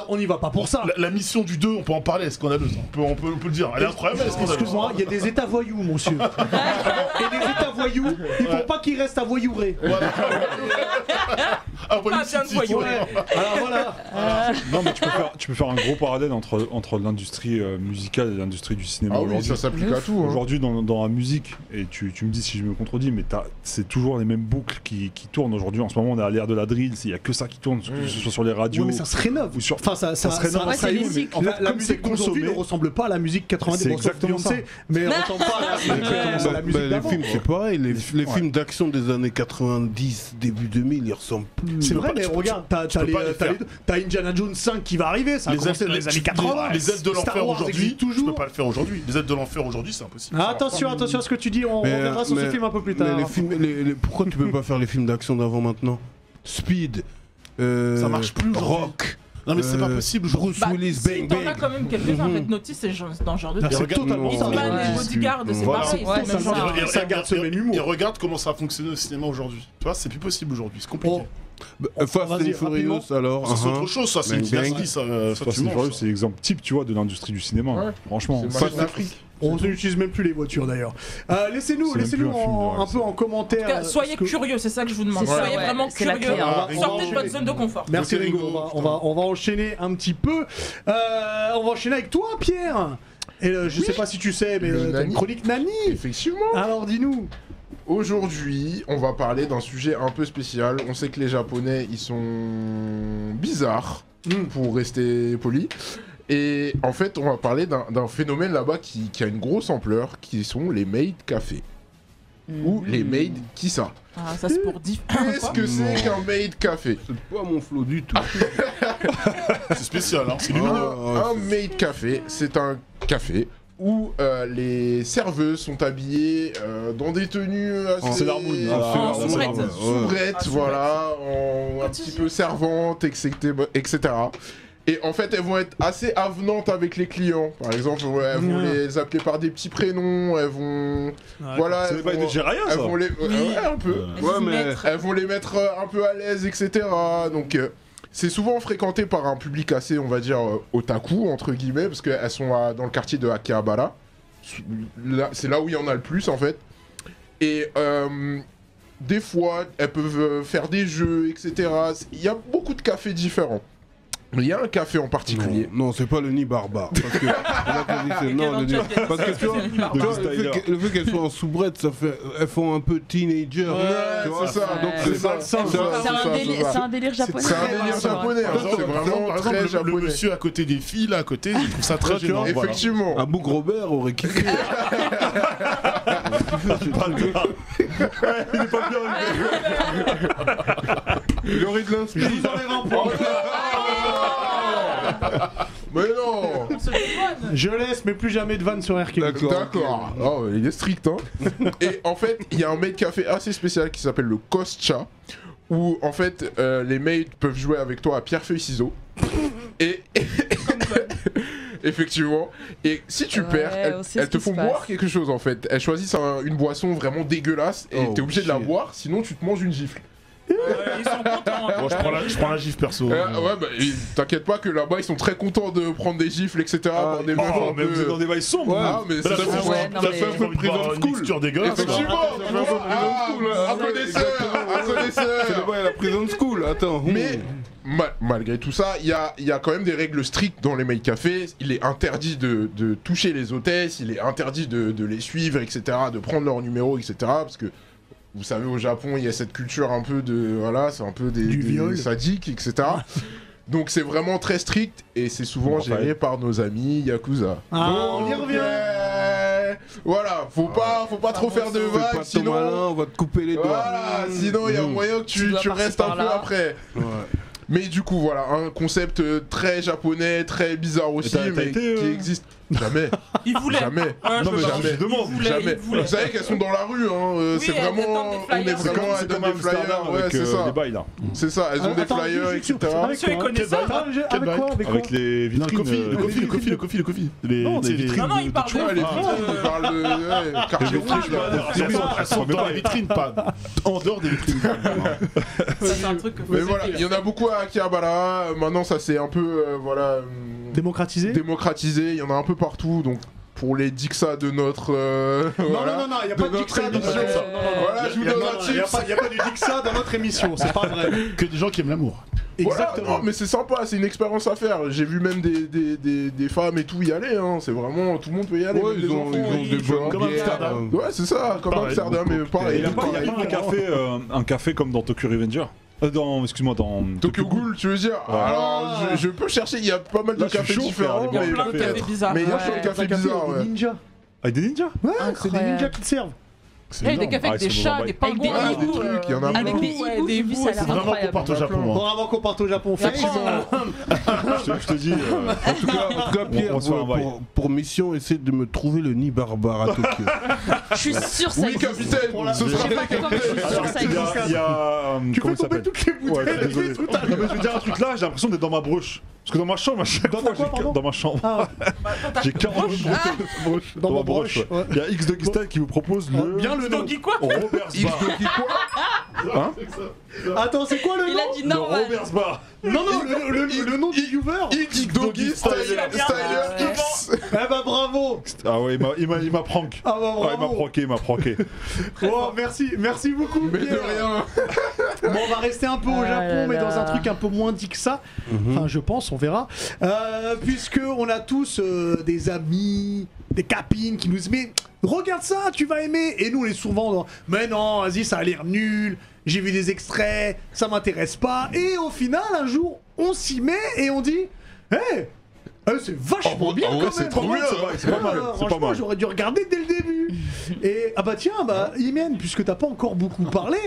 On y va pas pour ça. La mission du 2, on peut en parler, elle est scandaleuse. On peut le dire. Elle est incroyable, elle est scandaleuse. Excuse-moi, il y a des états voyous, monsieur. Et les états voyous, il faut pas qu'ils restent à voyourer. Alors voilà. Non mais tu peux faire un gros parallèle entre l'industrie musicale et l'industrie du cinéma aujourd'hui. Ça s'applique à tout. Aujourd'hui dans la musique, et tu me dis si je me contredis, mais c'est toujours les mêmes boucles qui tournent aujourd'hui. En ce moment on est à l'ère de la drill, il y a que ça qui tourne, que ce soit sur les radios. Mais ça se rénove. Enfin ça se rénove. La musique d'aujourd'hui ne ressemble pas à la musique 90. C'est exactement ça. Mais on entend pas la musique d'avant. Les films c'est pareil, les films d'action des années 90, début 2000, ils ressemblent plus. C'est vrai, mais regarde, t'as Indiana Jones 5 qui va arriver, ça a commencé dans les années 80. Les aides de l'enfer aujourd'hui, je peux pas le faire aujourd'hui. Les aides de l'enfer aujourd'hui, c'est impossible. Attention à ce que tu dis, on reviendra sur ce film un peu plus tard. Pourquoi tu peux pas faire les films d'action d'avant maintenant? Speed, ça marche plus. Rock. Non mais c'est pas possible. Bruce Willis, bang bang. T'en as quand même quelques-uns. Red Notice, c'est dans ce genre de truc. C'est totalement ça. Les Bodyguards, c'est pareil. Ça garde ce même humour. Et regarde comment ça a fonctionné au cinéma aujourd'hui. Tu vois, c'est plus possible aujourd'hui. C'est compliqué. Fast and Furious alors. Ça, c'est autre chose, ça, c'est une dynastie, ça tu manges. C'est l'exemple type, tu vois, de l'industrie du cinéma. Franchement, c'est l'Afrique. On n'utilise même plus les voitures d'ailleurs. Laissez-nous un peu en commentaire. En tout cas, soyez curieux, c'est ça que je vous demande. Soyez vraiment curieux. Sortez de votre zone de confort. Merci Ringo. On va enchaîner un petit peu. On va enchaîner avec toi, Pierre. Et je sais pas si tu sais, mais t'as une chronique Nani. Effectivement. Alors dis-nous. Aujourd'hui, on va parler d'un sujet un peu spécial. On sait que les Japonais, ils sont bizarres, pour rester poli. Et en fait, on va parler d'un phénomène là-bas qui a une grosse ampleur, qui sont les maid café. Ou les maid kissa. Ah, ça c'est pour dire. Qu'est-ce que c'est qu'un maid café? C'est pas mon flow du tout. C'est spécial, hein, c'est lumineux. Un maid café, c'est un café où les serveuses sont habillées dans des tenues assez... soubrettes, voilà, un petit peu servantes, etc. Et en fait, elles vont être assez avenantes avec les clients. Par exemple, elles vont les appeler par des petits prénoms, elles vont... Voilà, c'est pas de Géraya, ça. Elles vont les... Ouais, un peu. Elles vont les mettre un peu à l'aise, etc. Donc... c'est souvent fréquenté par un public assez, on va dire, otaku, entre guillemets, parce qu'elles sont dans le quartier de Akihabara. C'est là où il y en a le plus, en fait. Et des fois, elles peuvent faire des jeux, etc. Il y a beaucoup de cafés différents. Mais il y a un café en particulier. Non, c'est pas le nid barbare. Parce que, parce que tu vois, le fait qu'elles soient en soubrette, ça fait, elles font un peu teenager. C'est ça. Donc c'est un délire japonais. C'est un délire japonais. C'est vraiment très japonais. Le monsieur à côté des filles, là, à côté, je trouve ça très gênant. Effectivement. Un Bouk Robert aurait kiffé. C'est pas le gars. Il est pas bien. Il aurait de l'inspiration. Mais non. Je laisse, mais plus jamais de vanne sur RK. D'accord. Oh, il est strict, hein. Et en fait, il y a un maid café assez spécial qui s'appelle le Kostcha, où en fait, les maids peuvent jouer avec toi à pierre-feuille-ciseaux. Et... Effectivement. Et si tu perds, elles te font boire quelque chose, en fait. Elles choisissent une boisson vraiment dégueulasse et t'es obligé de la boire, sinon tu te manges une gifle. Ils sont contents. Bon, je prends la gifle perso. Ouais, bah t'inquiète pas que là-bas ils sont très contents de prendre des gifles, etc. Mais vous êtes dans des bails sombres. Ah, mais ça fait un peu prison school. Mixture dégueulasse. Effectivement. Un connaisseur. C'est le bail à la prison school. Attends. Mais malgré tout ça, il y a quand même des règles strictes dans les maid cafés. Il est interdit de toucher les hôtesses, il est interdit de les suivre, etc. De prendre leur numéro, etc. Parce que vous savez, au Japon, il y a cette culture un peu de... Voilà, c'est un peu des sadiques, etc. Donc c'est vraiment très strict et c'est souvent géré par nos amis Yakuza. On y revient. Voilà, faut pas trop faire de vagues, sinon... on va te couper les doigts. Voilà, sinon il y a moyen que tu restes un peu après. Ouais. Mais du coup, voilà, un concept très japonais, très bizarre aussi, mais qui existe. Jamais. Il voulait. Jamais. Non, mais jamais. Jamais. Vous savez qu'elles sont dans la rue, hein. C'est vraiment. On est vraiment à donner des flyers. Ouais, c'est ça. C'est ça, elles ont des flyers, etc. Avec les vitrines. Le coffee. Non, il parle de vitrines. Il parle de quartier rouge. Elles sont dans les vitrines, pas en dehors des vitrines. Ça, c'est un truc que mais voilà, il y en a beaucoup à Akihabara. Maintenant, ça s'est un peu. Voilà. Démocratisé, il y en a un peu partout, donc pour les Dixa de notre... non, il n'y a pas de Dixa dans notre émission. Voilà, je vous donne un tips. Il n'y a pas du Dixa dans notre émission, c'est pas vrai. Que des gens qui aiment l'amour. Exactement. Voilà, non, mais c'est sympa, c'est une expérience à faire. J'ai vu même des femmes et tout y aller, hein. C'est vraiment... Tout le monde peut y aller. Ouais, ils ont des bonnes comme Amsterdam. Ouais, c'est ça, comme Amsterdam, mais pareil. Il y a pas un café comme dans Tokyo Revenger. Dans Tokyo Ghoul, tu veux dire? Alors, je peux chercher, il y a pas mal de cafés différents, il y a plein de cafés bizarres. Mais il y a plein de cafés bizarres, ouais. Des ninjas. Ah, des ninjas? Ouais, c'est des ninjas qui te servent. Il y a des cafés avec des chats, des pingouins, des trucs, il y en a avec des hiboux, ça a l'air vraiment qu'on parte au Japon. Vraiment qu'on parte au Japon. Je te dis. En tout cas, Pierre, pour mission, essaie de me trouver le nid barbare à Tokyo. Je suis sûr ça existe. Oui, capitaine. Ce sera pas comme je suis sûr ça existe. Il y a. Tu fais tomber toutes les bouteilles. Je vais te dire un truc là, j'ai l'impression d'être dans ma broche. Parce que dans ma chambre, à chaque fois, dans ma chambre, j'ai 40 broches. Dans ma broche. Il y a X Doggy Style qui vous propose le. Bien le Doggy quoi? Robert Sbar. Hein? Attends, c'est quoi le nom? Il a dit normal. Non, le nom du viewer. X Doggy Styler X. Eh bah bravo. Ah ouais, il m'a prank. Ah bah bravo. Il m'a pranké. Oh, merci beaucoup. Mais de rien. Bon, on va rester un peu au Japon, mais dans un truc un peu moins dit que ça. Enfin, je pense, on verra. Puisque on a tous des amis, des capines qui nous disent mais regarde ça, tu vas aimer. Et nous, on est souvent dans mais non, vas-y, ça a l'air nul. J'ai vu des extraits, ça m'intéresse pas. Et au final, un jour, on s'y met et on dit hey, c'est vachement bien. C'est trop bien. C'est pas mal. Franchement, j'aurais dû regarder dès le début. Et ah bah tiens, Imen, puisque t'as pas encore beaucoup parlé.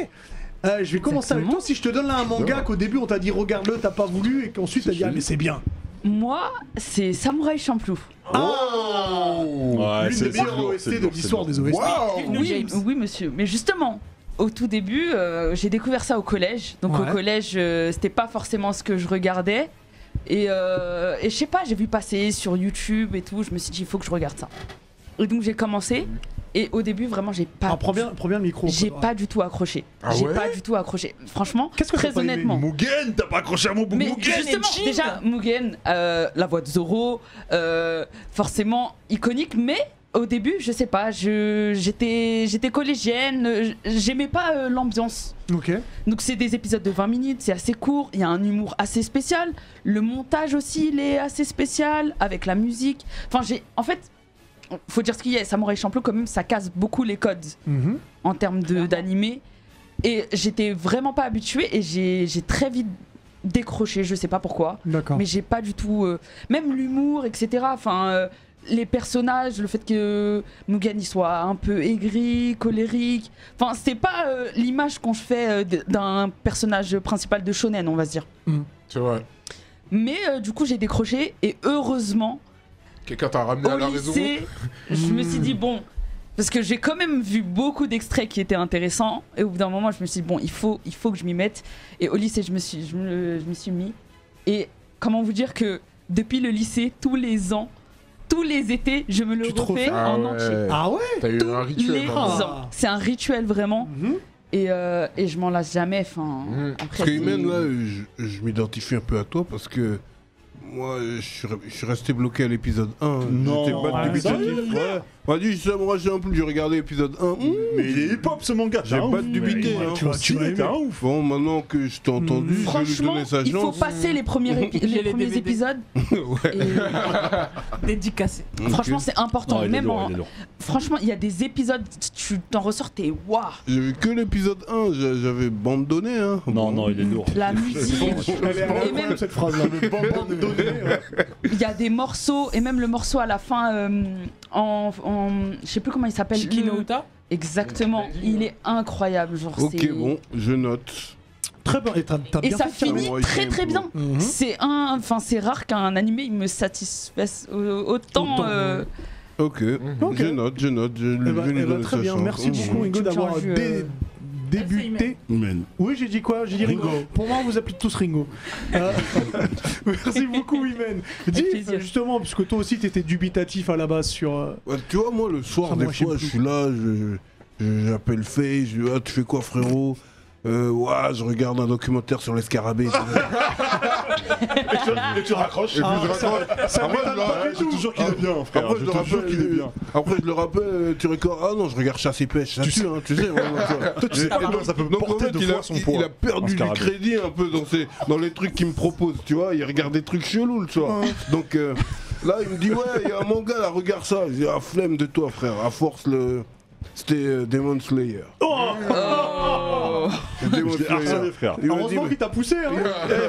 Je vais commencer avec toi. Si je te donne là un manga qu'au début on t'a dit regarde-le, t'as pas voulu, et qu'ensuite t'as dit ah mais c'est bien. Moi, c'est Samouraï Champloo. L'une des meilleures OST de l'histoire des OST. Oui, monsieur. Mais justement, au tout début, j'ai découvert ça au collège. Donc au collège, c'était pas forcément ce que je regardais. Et je sais pas, j'ai vu passer sur YouTube et tout. Je me suis dit il faut que je regarde ça. Et donc j'ai commencé. Et au début, vraiment, j'ai pas. Prends bien le micro. J'ai pas du tout accroché. J'ai pas du tout accroché. Franchement, très honnêtement. Mugen, t'as pas accroché à mon bout. Mais justement, déjà, Mugen, la voix de Zoro, forcément iconique, mais au début, je sais pas, j'étais collégienne, j'aimais pas l'ambiance. Ok. Donc c'est des épisodes de 20 minutes, c'est assez court, il y a un humour assez spécial, le montage aussi, il est assez spécial, avec la musique. Enfin, en fait. Faut dire ce qu'il y a, Samouraï Champloo quand même ça casse beaucoup les codes en termes d'animé et j'étais vraiment pas habituée et j'ai très vite décroché, je sais pas pourquoi, mais j'ai pas du tout même l'humour etc, enfin les personnages, le fait que Mugen il soit un peu aigri, colérique, enfin c'est pas l'image qu'on se fait d'un personnage principal de shonen on va se dire. C'est vrai. Mais du coup j'ai décroché et heureusement quelqu'un t'a ramené à la raison. Je me suis dit bon, parce que j'ai quand même vu beaucoup d'extraits qui étaient intéressants et au bout d'un moment je me suis dit bon il faut que je m'y mette et au lycée je me suis mis et comment vous dire que depuis le lycée tous les ans, tous les étés je me le refais en entier. Ah ouais. T'as eu un rituel. C'est un rituel vraiment. Et je m'en lasse jamais. Parce que Imen, là, je m'identifie un peu à toi parce que moi, je suis resté bloqué à l'épisode 1. Non, j'étais pas dubitatif. Ouais. Dit, moi, j'ai un peu, j'ai regardé l'épisode 1. Mais il est hip-hop ce manga. J'ai pas de dubité. Tu vas aimer. Bon, maintenant que je t'ai entendu, je vais lui donner sa chance. Il faut passer les premiers épisodes. Dédicacés. Franchement, c'est important. Franchement, il y a des épisodes, tu t'en ressors, t'es waouh. J'ai vu que l'épisode 1, j'avais bandonné. Non, il est lourd. La musique. Et même cette phrase-là, le bandonné. Il y a des morceaux, et même le morceau à la fin, je sais plus comment il s'appelle. Shiki no Uta. Exactement, il est incroyable. Genre, ok, bon, je note. Très bien, et ça finit très bien. C'est rare qu'un animé il me satisfasse autant. Ok, je note. Très bien, merci beaucoup Ingo d'avoir débuté. Oui, j'ai dit quoi? J'ai dit Ringo. Pour moi, vous appelez tous Ringo. Merci beaucoup, Imen. Dis, justement, parce que toi aussi, t'étais dubitatif à la base sur. Tu vois, moi, le soir, des fois, je suis là, j'appelle Faye, je dis ah, tu fais quoi, frérot? Je regarde un documentaire sur les scarabées. Et tu raccroches. C'est toujours qu'il est bien, frère. Après, je le rappelle, tu recordes. Ah non, je regarde chasse et pêche. Ça tue, hein, tu sais. Ça peut porter de fois son poids. Il a perdu du crédit un peu dans les trucs qu'il me propose, tu vois. Il regarde des trucs chelous le soir. Donc là, il me dit ouais, il y a un manga là, regarde ça. Je dis ah, flemme de toi, frère. À force, c'était Demon Slayer. Demon Slayer, frère. Heureusement qu'il t'a poussé, hein.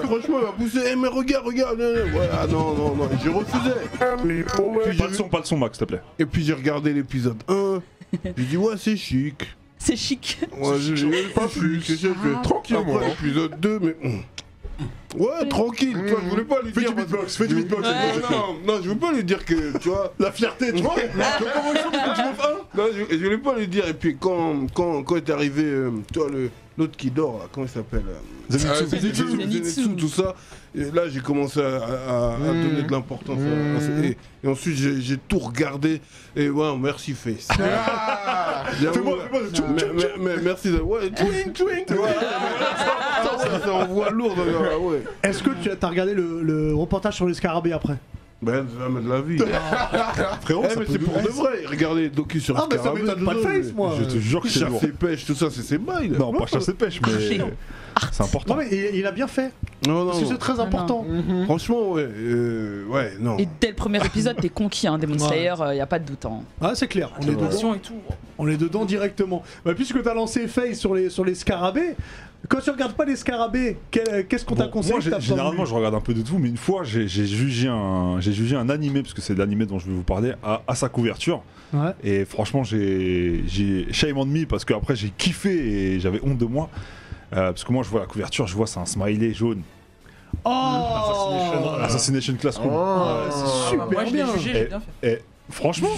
Franchement, il m'a poussé. Mais regarde. Ouais, non. J'ai refusé. Pas de son, Max, s'il te plaît. Et puis j'ai regardé l'épisode 1. J'ai dit ouais, c'est chic. C'est chic. Ouais, j'ai pas plus. Tranquille. Après l'épisode 2, mais. Ouais, tranquille, tu vois, je voulais pas lui dire. Fais du beatbox. Non, je veux pas lui dire que, tu vois. La fierté, tu vois. Non, je voulais pas lui dire. Et puis quand est arrivé, tu vois, l'autre qui dort, là, comment il s'appelle Zenitsu, tout ça. Et là, j'ai commencé à donner de l'importance. Et ensuite, j'ai tout regardé. Et ouais, merci Face. Merci. Ouais, twink. Ça envoie lourd. Ouais. Est-ce que tu as regardé le reportage sur les scarabées après? Ben, jamais de la vie. Frérot, mais c'est pour de vrai. Regardez les docus sur mais ça m'étonne pas de Face, moi. Je te jure que c'est lourd. Chasse et pêche, tout ça, c'est ses bails. Non, pas chasse et pêche, mais c'est important. Non, mais il a bien fait. Non. Parce que c'est très important. Franchement, ouais, non. Et dès le premier épisode, t'es conquis, hein, Demon Slayer, y a pas de doute. Hein. Ah, c'est clair. On est dedans. Et tout. On est dedans directement. Bah, puisque t'as lancé Face sur les scarabées, quand tu regardes pas les scarabées, qu'est-ce qu'on t'a conseillé? Moi, généralement, je regarde un peu de tout, mais une fois, j'ai jugé un animé, parce que c'est l'animé dont je vais vous parler, à sa couverture. Ouais. Et franchement, j'ai shame on me, parce qu'après, j'ai kiffé et j'avais honte de moi. Parce que moi, je vois la couverture, je vois c'est un smiley jaune. Assassination Classroom. C'est super moi, je l'ai jugé, j'ai bien fait. Et franchement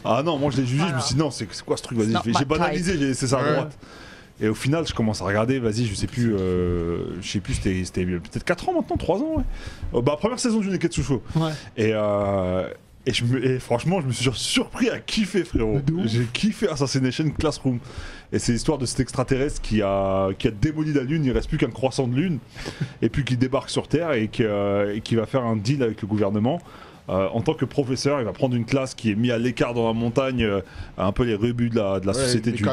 Ah non, moi je l'ai jugé, je me suis dit non, c'est quoi ce truc, vas-y, j'ai banalisé, j'ai laissé ça à droite. Et au final, je commence à regarder, vas-y, je sais plus, c'était peut-être 4 ans maintenant, 3 ans, ouais. Première saison du Neketsu Show. Ouais. Et franchement, je me suis surpris à kiffer, frérot. J'ai kiffé Assassination Classroom. Et c'est l'histoire de cet extraterrestre qui a démoli la Lune, il reste plus qu'un croissant de Lune, et puis qui débarque sur Terre et qui va faire un deal avec le gouvernement. En tant que professeur, il va prendre une classe qui est mise à l'écart dans la montagne, un peu les rebuts de la société du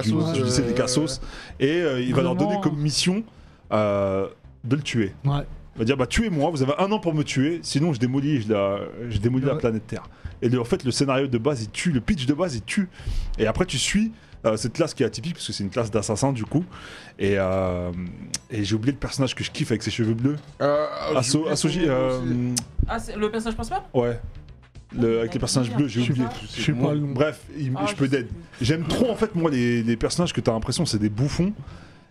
lycée des Cassos, et il va leur donner comme mission de le tuer. Ouais. Il va dire tuez-moi, vous avez 1 an pour me tuer, sinon je démolis la planète Terre. Et en fait, le scénario de base, il tue, le pitch de base, il tue. Et après, tu suis cette classe qui est atypique, parce que c'est une classe d'assassins du coup. Et j'ai oublié le personnage que je kiffe avec ses cheveux bleus. c'est le personnage principal? Ouais. Avec les personnages bleus, j'ai oublié. Je sais pas. Bref, je peux d'aide. J'aime trop en fait, moi, les personnages que t'as l'impression c'est des bouffons.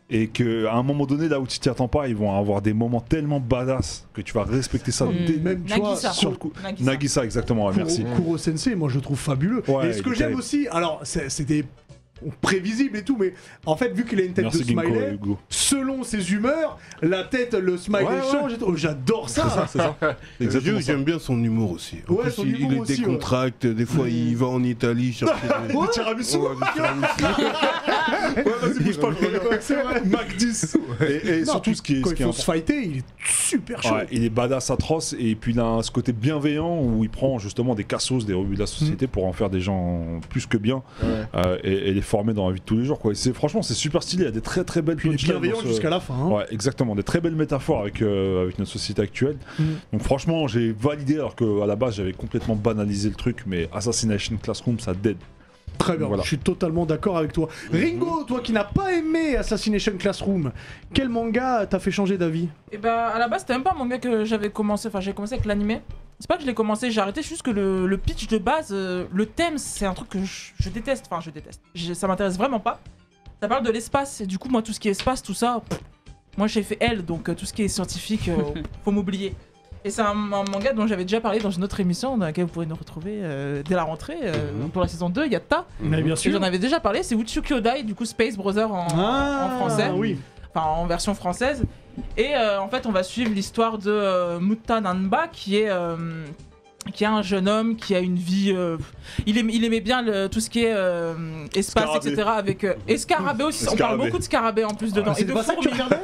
Et qu'à un moment donné, là où tu t'y attends pas, ils vont avoir des moments tellement badass que tu vas respecter ça. Même tu vois, sur le coup. Nagisa, exactement, merci. Kuro Sensei, moi je le trouve fabuleux. Ouais, et ce que j'aime aussi, alors c'était prévisible et tout, mais en fait, vu qu'il a une tête de smiley, selon ses humeurs, la tête, le smiley change. J'adore ça. C'est ça. Exactement. J'aime bien son humour aussi. En plus, il est décontracté. Des fois, il va en Italie chercher des tiramisu. Vas-y, bouge pas, c'est vrai. Mac 10. Et surtout, quand il faut se fighter, il est super chaud. Il est badass atroce, et puis il a ce côté bienveillant où il prend justement des cassos, des rebuts de la société pour en faire des gens plus que bien et les former dans la vie de tous les jours, quoi. Franchement, c'est super stylé, il y a des très très belles punchlines. Bienveillant jusqu'à la fin. Ouais, exactement, des très belles métaphores avec notre société actuelle. Donc franchement, j'ai validé, alors qu'à la base, j'avais complètement banalisé le truc, mais Assassination Classroom, ça dead. Très bien, voilà. Je suis totalement d'accord avec toi. Ringo, toi qui n'as pas aimé Assassination Classroom, quel manga t'a fait changer d'avis? Et à la base, c'était même pas un manga que j'avais commencé, j'ai commencé avec l'animé. C'est pas que je l'ai commencé, j'ai arrêté, juste que le pitch de base, le thème, c'est un truc que je déteste, ça m'intéresse vraiment pas. Ça parle de l'espace, et du coup, moi, tout ce qui est espace, tout ça, moi j'ai fait L, donc tout ce qui est scientifique, faut m'oublier. Et c'est un manga dont j'avais déjà parlé dans une autre émission, dans laquelle vous pourrez nous retrouver dès la rentrée, pour la saison 2, Yatta. Mais bien sûr. J'en avais déjà parlé, c'est Utsukyo Kyodai, du coup Space Brother en français. Oui. Enfin, en version française. Et en fait, on va suivre l'histoire de Mutta Nanba, qui est un jeune homme qui a une vie. Il aimait bien tout ce qui est espace, Scarabée. etc. Avec Scarabée aussi. On parle beaucoup de Scarabée en plus dedans. C'est pas ça que tu regardais?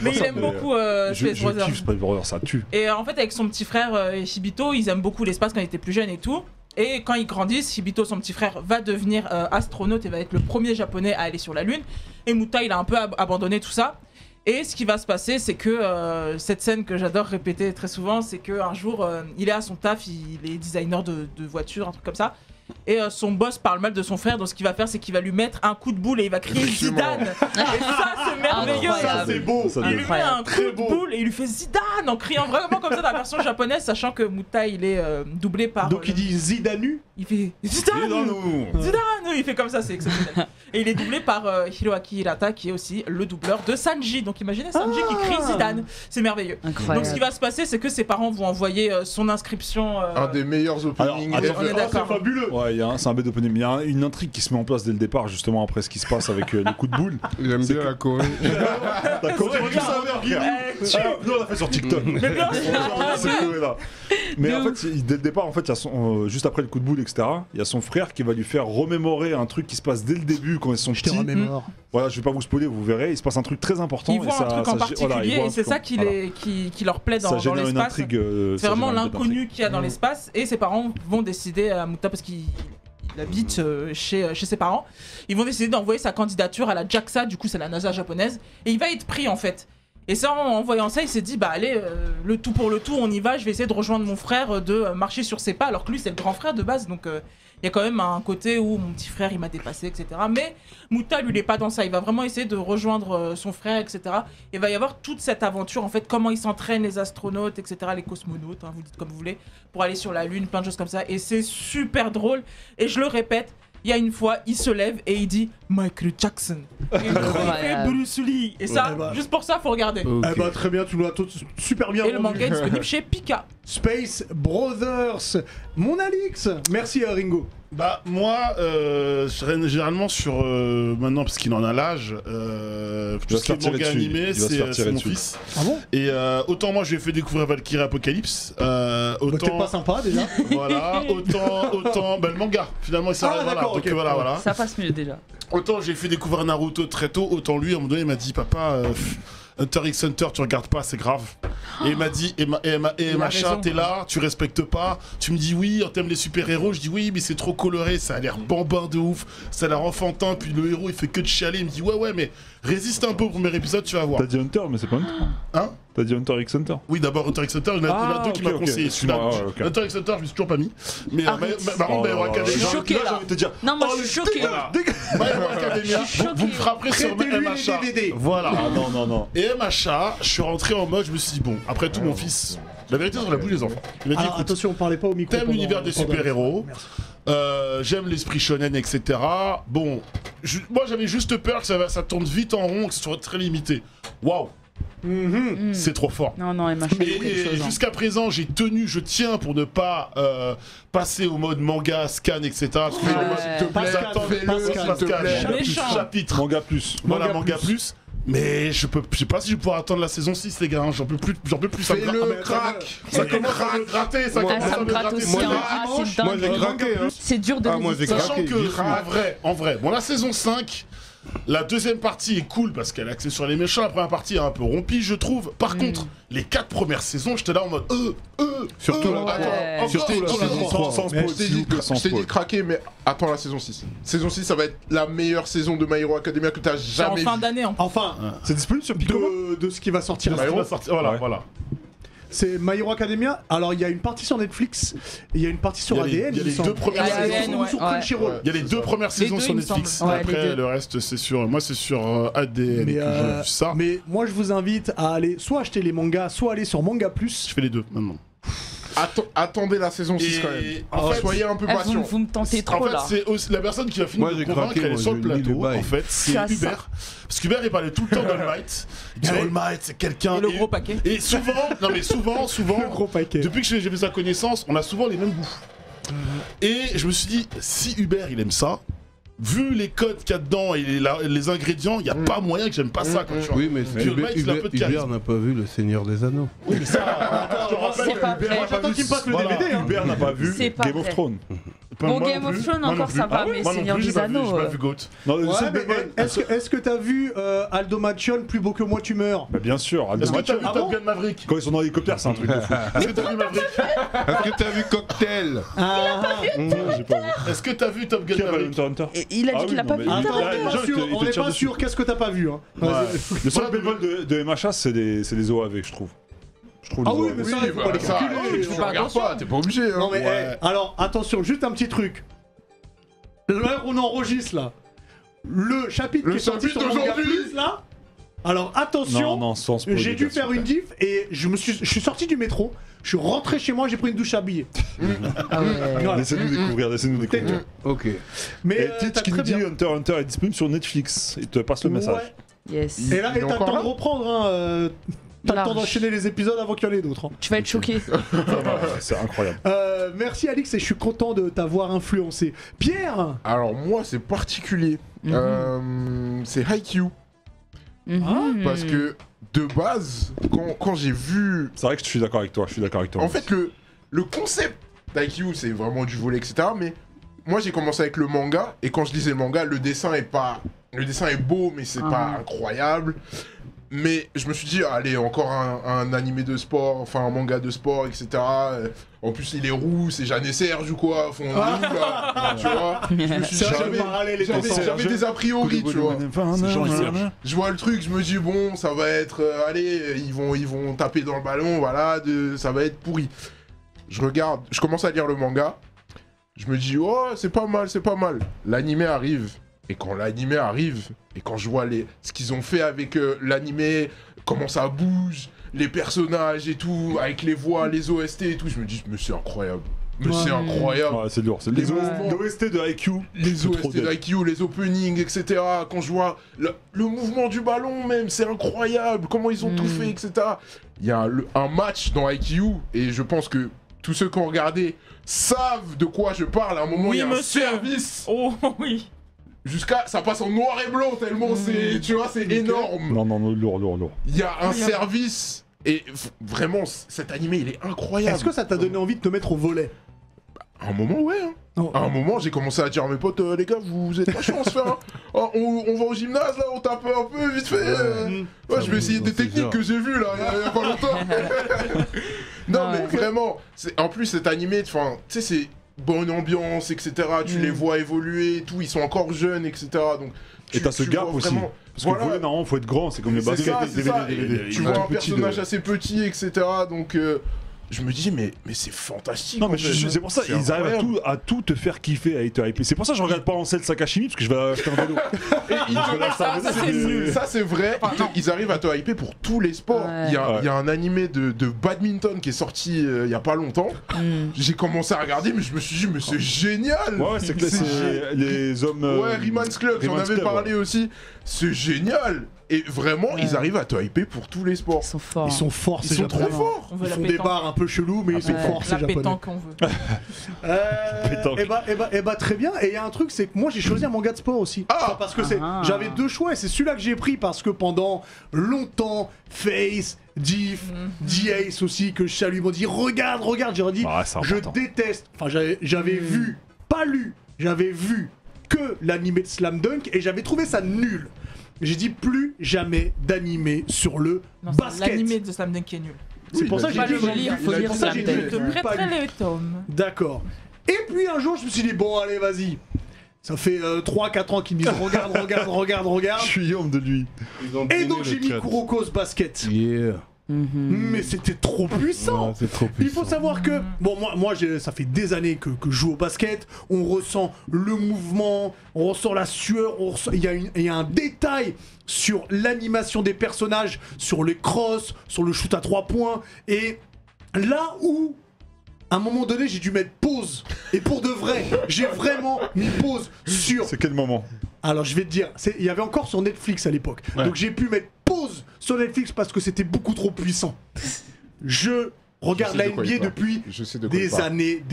Mais il aime beaucoup Space Brother. Je kiffe Space Brother, ça tue. Et en fait, avec son petit frère Hibito, ils aiment beaucoup l'espace quand ils étaient plus jeunes et tout. Et quand ils grandissent, Hibito, son petit frère, va devenir astronaute et va être le premier japonais à aller sur la Lune. Et Mutta, il a un peu abandonné tout ça. Et ce qui va se passer, c'est que cette scène que j'adore répéter très souvent, c'est qu'un jour, il est à son taf, il est designer de voitures, un truc comme ça. Et son boss parle mal de son frère, donc ce qu'il va faire, c'est qu'il va lui mettre un coup de boule et il va crier Zidane. Et ça, c'est merveilleux. Ça, c'est beau. Il lui met un coup de boule et il lui fait Zidane en criant vraiment comme ça dans la version japonaise, sachant que Mutta, il est doublé par. Donc il dit Zidanu. Il fait Zidane. Il fait comme ça, c'est exceptionnel. Et il est doublé par Hiroaki Hirata, qui est aussi le doubleur de Sanji. Donc imaginez Sanji qui crie Zidane. C'est merveilleux. Incroyable. Donc ce qui va se passer, c'est que ses parents vont envoyer son inscription. Un des meilleurs openings. on est d'accord. C'est fabuleux. Ouais, c'est un bête d'opening. Mais il y a une intrigue qui se met en place dès le départ, justement après ce qui se passe avec les coups de boule. J'aime bien la Corée. La Corée, nous on l'a fait sur TikTok. Mais bien sûr. Mais en fait, dès le départ, en fait, il y a juste après le coup de boule, etc., il y a son frère qui va lui faire remémorer un truc qui se passe dès le début quand ils sont petits. Voilà, je vais pas vous spoiler, vous verrez, il se passe un truc très important. Ils voient un truc en particulier et c'est ça qui leur plaît dans l'espace. C'est vraiment l'inconnu qu'il y a dans l'espace et ses parents vont décider à Muta parce qu'il habite chez ses parents. Ils vont décider d'envoyer sa candidature à la JAXA, du coup c'est la NASA japonaise, et il va être pris en fait. Et ça, en voyant ça, il s'est dit, bah allez, le tout pour le tout, on y va, je vais essayer de rejoindre mon frère, de marcher sur ses pas, alors que lui c'est le grand frère de base, donc il y a quand même un côté où mon petit frère il m'a dépassé, etc. Mais Muta, lui, il est pas dans ça, il va vraiment essayer de rejoindre son frère, etc. Il va y avoir toute cette aventure, en fait, comment ils s'entraînent, les astronautes, etc., les cosmonautes, hein, vous dites comme vous voulez, pour aller sur la Lune, plein de choses comme ça, et c'est super drôle, et je le répète, il y a une fois, il se lève et il dit Michael Jackson. Et il fait Bruce Lee. Et ça, juste pour ça, faut regarder. Okay. Eh bah, très bien, tu l'as super bien. Et le manga est disponible chez Pika. Space Brothers. Mon Alix. Merci Ringo. Bah moi, je serais généralement sur maintenant parce qu'il en a l'âge. Tout ce qui est manga animé, c'est mon fils. Ah bon? Et autant moi je lui ai fait découvrir Valkyrie Apocalypse. Autant t'es pas sympa déjà. Voilà. Autant le manga. Finalement il s'arrête. Voilà. Donc voilà. Ça passe mieux déjà. Autant j'ai fait découvrir Naruto très tôt, autant lui à un moment donné il m'a dit papa. Hunter x Hunter, tu regardes pas, c'est grave. Et il m'a dit, Macha, t'es là, tu respectes pas. Tu me dis oui, t'aimes les super-héros. Je dis oui, mais c'est trop coloré, ça a l'air bambin de ouf, ça a l'air enfantin. Puis le héros il fait que de chialer. Il me dit ouais, mais résiste un peu au premier épisode, tu vas voir. T'as dit Hunter, mais c'est pas Hunter. Hein? T'as dit Hunter x Hunter? Oui, d'abord Hunter x Hunter, il y en a deux qui m'a conseillé celui-là. Hunter x Hunter, je me suis toujours pas mis. Mais par contre, My Hero Academia, je suis choqué là. Te dire, non, moi je suis choqué. My Hero Academia, vous me frapperez sur MHA. Voilà. Non. Et MHA, je suis rentré en mode, je me suis dit bon, après tout, mon fils, la vérité sur la bouche des enfants. Il m'a dit écoute, attention, on parlait pas au micro. T'aimes l'univers des super-héros. J'aime l'esprit shonen, etc. Bon, moi j'avais juste peur que ça tourne vite en rond, que ce soit très limité. Waouh! C'est trop fort. Non, et jusqu'à présent, je tiens pour ne pas passer au mode manga, scan, etc. Chapitre. Manga plus. Voilà, manga plus. Mais je sais pas si je vais pouvoir attendre la saison 6, les gars. Hein. J'en peux plus. Fais-le crack. Ça commence à me gratter. Ça me gratte aussi. Moi j'ai craqué. C'est dur de résister. Sachant que, en vrai, bon, la saison 5. La deuxième partie est cool parce qu'elle est axée sur les méchants. La première partie est un peu rompue, je trouve. Par contre, les 4 premières saisons, j'étais là en mode surtout la saison 3. Je t'ai dit de craquer, mais attends la saison 6. Saison 6, ça va être la meilleure saison de My Hero Academia que t'as jamais vue. En fin d'année. Enfin, c'est disponible sur Pico de ce qui va sortir. Voilà. C'est My Hero Academia. Alors il y a une partie sur Netflix, il y a une partie sur ADN. Il y a les 2 premières saisons sur Crunchyroll. Il y a les 2 premières saisons sur Netflix. Après le reste c'est sur moi c'est sur ADN. J'ai vu ça. Mais moi je vous invite à aller soit acheter les mangas, soit aller sur Manga Plus. Je fais les deux maintenant. Attendez la saison 6 quand même. Soyez un peu patient. Vous me tentez trop là. En fait, c'est la personne qui va finir de convaincre, elle est sur le plateau. En fait, c'est Hubert. Parce qu'Hubert, il parlait tout le temps d'All Might. Il dit All Might, c'est quelqu'un. Et le gros paquet. Et souvent, le gros paquet. Depuis que j'ai fait sa connaissance, on a souvent les mêmes goûts. Et je me suis dit, si Hubert, il aime ça, vu les codes qu'il y a dedans et les ingrédients, il n'y a pas moyen que j'aime pas ça. Oui, mais Hubert n'a pas vu Le Seigneur des Anneaux. Oui, mais ça, je te rappelle, j'attends qu'il me passe le DVD. Hubert n'a pas vu Game of Thrones. Bon, Game of Thrones encore ça va, mais Seigneur des Anneaux. J'ai pas vu Goat. Est-ce que t'as vu Aldo Machon, Plus beau que moi tu meurs? Bah bien sûr, Aldo Machon. Est-ce que t'as vu Top Gun Maverick? Quand ils sont dans l'hélicoptère, c'est un truc de fou. Est-ce que t'as vu Maverick? Est-ce que t'as vu Cocktail? Il a pas vu. Est-ce que t'as vu Top Gun Maverick? Il a dit qu'il a pas vu. On n'est pas sûr, qu'est-ce que t'as pas vu? Le seul bémol de MHA, c'est des OAV, je trouve. Ah oui, mais ça, il faut pas les calculer. Tu regardes pas, t'es pas obligé. Non mais alors attention, juste un petit truc. Là on enregistre là. Le chapitre qui est sorti sur Manga Plus là, Alors attention, Non, sans spoiler, j'ai dû bien sûr. faire une diff et je suis sorti du métro, je suis rentré chez moi, j'ai pris une douche habillée. Ah ouais. Voilà. Laissez-nous découvrir. Ok. Et Mais Titch t'as qui nous très dit bien. Hunter x Hunter est disponible sur Netflix. Il te passe le message. Ouais. Yes. Et là, Il est t'as le encore temps là de reprendre, hein. T'as le temps Large. d'enchaîner les épisodes avant qu'il y en ait d'autres. Hein. Tu vas être choqué. C'est incroyable. Merci Alix et je suis content de t'avoir influencé. Pierre. Alors moi c'est particulier. C'est Haikyuu. Mhm. Parce que de base, quand j'ai vu... C'est vrai que je suis d'accord avec toi. En fait le concept d'Haikyuu c'est vraiment du volet etc. Mais moi j'ai commencé avec le manga et quand je lisais le manga le dessin est beau mais c'est pas incroyable. Mais je me suis dit, allez, encore un animé de sport, enfin un manga de sport, etc. En plus, il est roux, c'est Jeanne et Serge ou quoi, font là, tu vois. Je me suis dit, j'avais des a priori, tu vois. Je vois le truc, je me dis, bon, ça va être, allez, ils vont taper dans le ballon, voilà, ça va être pourri. Je regarde, je commence à lire le manga, je me dis, oh, c'est pas mal. L'animé arrive. Et quand l'animé arrive, et quand je vois ce qu'ils ont fait avec l'animé, comment ça bouge, les personnages et tout, avec les voix, les OST et tout, je me dis, mais c'est incroyable. C'est incroyable. Ouais, c'est lourd. C'est les OST de Haikyuu. Les OST de Haikyuu, les openings, etc. Quand je vois le mouvement du ballon même, c'est incroyable. Comment ils ont tout fait, etc. Il y a un match dans Haikyuu, et je pense que tous ceux qui ont regardé savent de quoi je parle. À un moment, il y a un service. Oh oui. Jusqu'à ça passe en noir et blanc tellement c'est, tu vois, c'est énorme. Non, lourd. Il y a un service et vraiment cet animé il est incroyable. Est-ce que ça t'a donné envie de te mettre au volet? À un moment ouais. Hein. Oh. À un moment j'ai commencé à dire à mes potes les gars vous êtes pas chaud on se fait on va au gymnase là on tape un peu vite fait. Ouais, je vais essayer des techniques que j'ai vues là il y a pas longtemps. Non mais vraiment en plus cet animé enfin tu sais c'est bonne ambiance, etc. Tu les vois évoluer et tout, ils sont encore jeunes, etc. Donc, et t'as ce gap aussi. Vraiment... Parce que voler, normalement, faut être grand, c'est comme les baskets. Tu vois un personnage assez petit, etc. Donc, je me dis, mais c'est fantastique. Non, mais c'est pour ça, ils arrivent à tout te faire kiffer, à être hypé. C'est pour ça que je regarde pas Ansel Sakashimi, parce que je vais acheter un vélo. Ça, c'est vrai. Ils arrivent à te hyper pour tous les sports. Il y a un animé de badminton qui est sorti il y a pas longtemps. J'ai commencé à regarder, mais je me suis dit, mais c'est génial. Ouais, c'est les hommes. Ouais, Rieman's Club, j'en avais parlé aussi. C'est génial. Et vraiment, ils arrivent à te hyper pour tous les sports. Ils sont forts. Ils sont forts, Ils sont trop forts. Ils font des bars un peu chelous, mais ils sont forts, ces japonais. La pétanque on veut. Et bah très bien. Et il y a un truc, c'est que moi j'ai choisi un manga de sport aussi. Enfin, parce que j'avais deux choix et c'est celui-là que j'ai pris parce que pendant longtemps, Face, Diff, D-Ace aussi, que je salue, m'ont dit regarde. J'ai dit, je déteste. Enfin, j'avais vu, pas lu, j'avais vu que l'animé de Slam Dunk et j'avais trouvé ça nul. J'ai dit plus jamais d'animé sur le basket. L'animé de Slam Dunk qui est nul. C'est pour ça que j'ai dit, faut lire Slam Dunk. Je te prêterai les tomes. D'accord. Et puis un jour, je me suis dit, bon, allez, vas-y. Ça fait 3-4 ans qu'ils me disent, regarde. Je suis homme de lui. Et donc, j'ai mis Kuroko's Basket. Yeah. Mais c'était trop puissant. Ouais, trop puissant. Il faut savoir que, bon, moi ça fait des années que je joue au basket. On ressent le mouvement, on ressent la sueur, il y a un détail sur l'animation des personnages, sur les crosses, sur le shoot à 3 points. Et là où, à un moment donné, j'ai dû mettre pause. Et pour de vrai, j'ai vraiment mis pause sur... C'est quel moment? Alors je vais te dire, il y avait encore sur Netflix à l'époque. Ouais. Donc j'ai pu mettre pause sur Netflix parce que c'était beaucoup trop puissant. Je regarde la NBA depuis des années.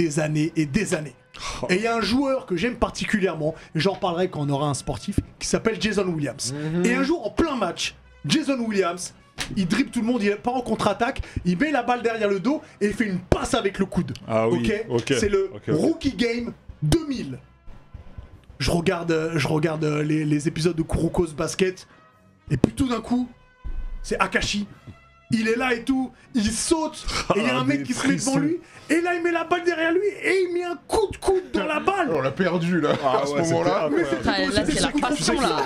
Et il y a un joueur que j'aime particulièrement, et j'en parlerai quand on aura un sportif, qui s'appelle Jason Williams. Et un jour, en plein match, Jason Williams, il dribble tout le monde, il part en contre-attaque, il met la balle derrière le dos et il fait une passe avec le coude. Ah oui, ok. C'est le Rookie Game 2000. Je regarde les épisodes de Kuroko's Basket, et puis tout d'un coup, c'est Akashi. Il est là et tout, il saute, et il y a un mec qui se met devant lui, et là il met la balle derrière lui, et il met un coup de coude dans la balle. On l'a perdu là, à ce moment-là. Là c'est la passion là.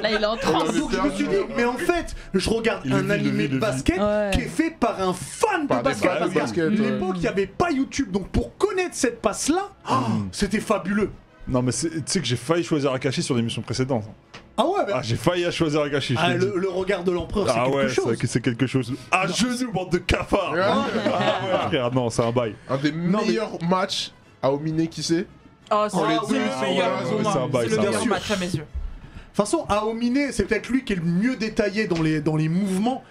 Là il est en transe. Donc je me suis dit, mais en fait, je regarde un animé de basket qui est fait par un fan de basket. Parce qu'à l'époque, il n'y avait pas YouTube, donc pour connaître cette passe-là, c'était fabuleux. Non mais tu sais que j'ai failli choisir Akashi sur l'émission précédente. Ah ouais, mais... j'ai failli à choisir Akashi. Le regard de l'empereur, c'est quelque chose. C'est quelque chose. À genoux, bande de cafards. Frère, non, c'est un bail. Un des meilleurs matchs à Aomine, qui c'est? Oh, c'est le meilleur match à mes yeux. De toute façon, Aomine, c'est peut-être lui qui est le mieux détaillé dans les mouvements.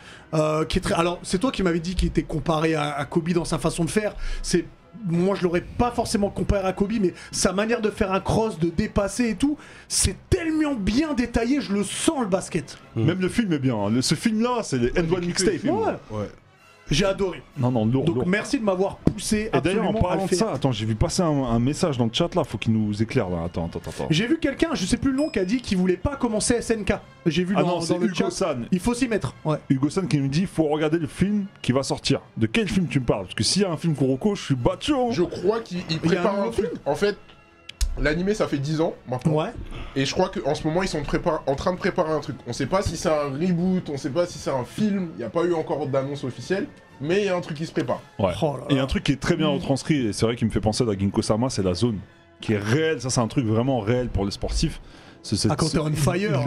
Qui est très... Alors, c'est toi qui m'avais dit qu'il était comparé à Kobe dans sa façon de faire. Moi, je l'aurais pas forcément comparé à Kobe, mais sa manière de faire un cross, de dépasser et tout, c'est tellement bien détaillé, je le sens le basket. Même le film est bien. Ce film-là, c'est les N1 Mixtape. Ouais. J'ai adoré. Non, lourd. Donc merci de m'avoir poussé. Et d'ailleurs, en parlant de ça, attends, j'ai vu passer un message dans le chat là, faut qu'il nous éclaire là. Attends. J'ai vu quelqu'un, je sais plus le nom, qui a dit qu'il voulait pas commencer SNK. J'ai vu dans le Hugo chat. San. Il faut s'y mettre. Ouais. Hugo San qui nous dit faut regarder le film qui va sortir. De quel film tu me parles? Parce que s'il y a un film Kuroko, je suis battu. Je crois qu'il prépare un truc. En fait, l'animé ça fait 10 ans maintenant. Ouais. Et je crois qu'en ce moment ils sont en train de préparer un truc. On sait pas si c'est un reboot, on sait pas si c'est un film. Il n'y a pas eu encore d'annonce officielle. Mais il y a un truc qui se prépare. Ouais. Et un truc qui est très bien retranscrit, et c'est vrai qu'il me fait penser à Ginko-sama, c'est la zone. Qui est réelle, ça c'est un truc vraiment réel pour les sportifs. Quand t'es on fire.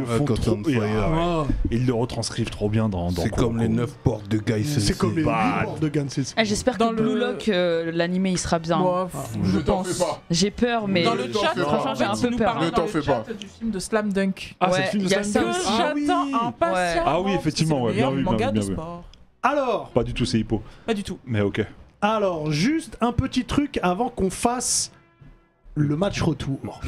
Ils le retranscrivent trop bien dans c'est comme les 9 portes de Guy Sensei. C'est comme les 8 portes de Guy Sensei. J'espère que Blue Lock, l'animé il sera bien. Je t'en fais pas. J'ai peur, mais dans le chat, franchement, j'ai un peu peur. Ne t'en fais pas. Du film de Slam Dunk. Ah, c'est le film de Slam Dunk. J'attends impatiemment. Ah oui, effectivement, bien vu. Alors, pas du tout, c'est Hippo. Pas du tout. Mais ok. Alors, juste un petit truc avant qu'on fasse le match retour.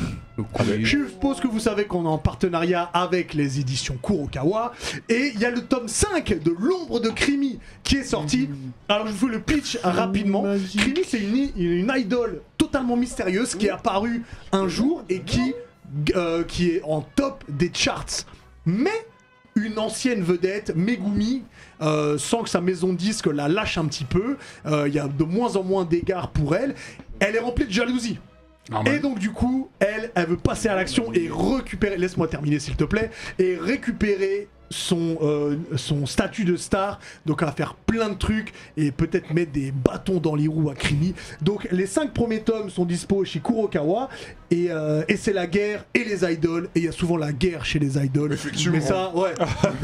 Je suppose que vous savez qu'on est en partenariat avec les éditions Kurokawa et il y a le tome 5 de l'ombre de Krimi qui est sorti. Alors je vous fais le pitch rapidement. Krimi, c'est une idole totalement mystérieuse qui est apparue un jour et qui est en top des charts. Mais une ancienne vedette, Megumi, sans que sa maison de disque la lâche un petit peu, il y a de moins en moins d'égards pour elle. Elle est remplie de jalousie. Et donc du coup, elle veut passer à l'action et récupérer, laisse-moi terminer s'il te plaît, et récupérer son statut de star. Donc elle va faire plein de trucs et peut-être mettre des bâtons dans les roues à Krimi. Donc les 5 premiers tomes sont dispo chez Kurokawa et c'est la guerre et les idoles, et il y a souvent la guerre chez les idoles. Mais ça,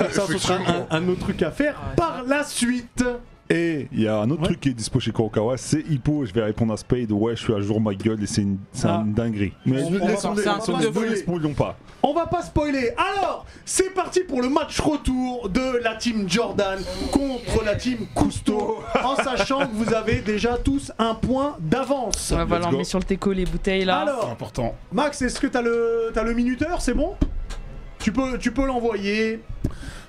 ça ce sera un autre truc à faire par la suite. Et il y a un autre truc qui est dispo chez Kurokawa, c'est Hippo. Je vais répondre à Spade. Ouais, je suis à jour, ma gueule, et c'est une dinguerie. Mais ne spoilons pas. On va pas spoiler. Alors, c'est parti pour le match retour de la team Jordan contre la team Cousteau, en sachant que vous avez déjà tous un point d'avance. Voilà, on met sur le teco les bouteilles là. Alors, c'est important. Max, est-ce que t'as le minuteur? C'est bon? Tu peux l'envoyer.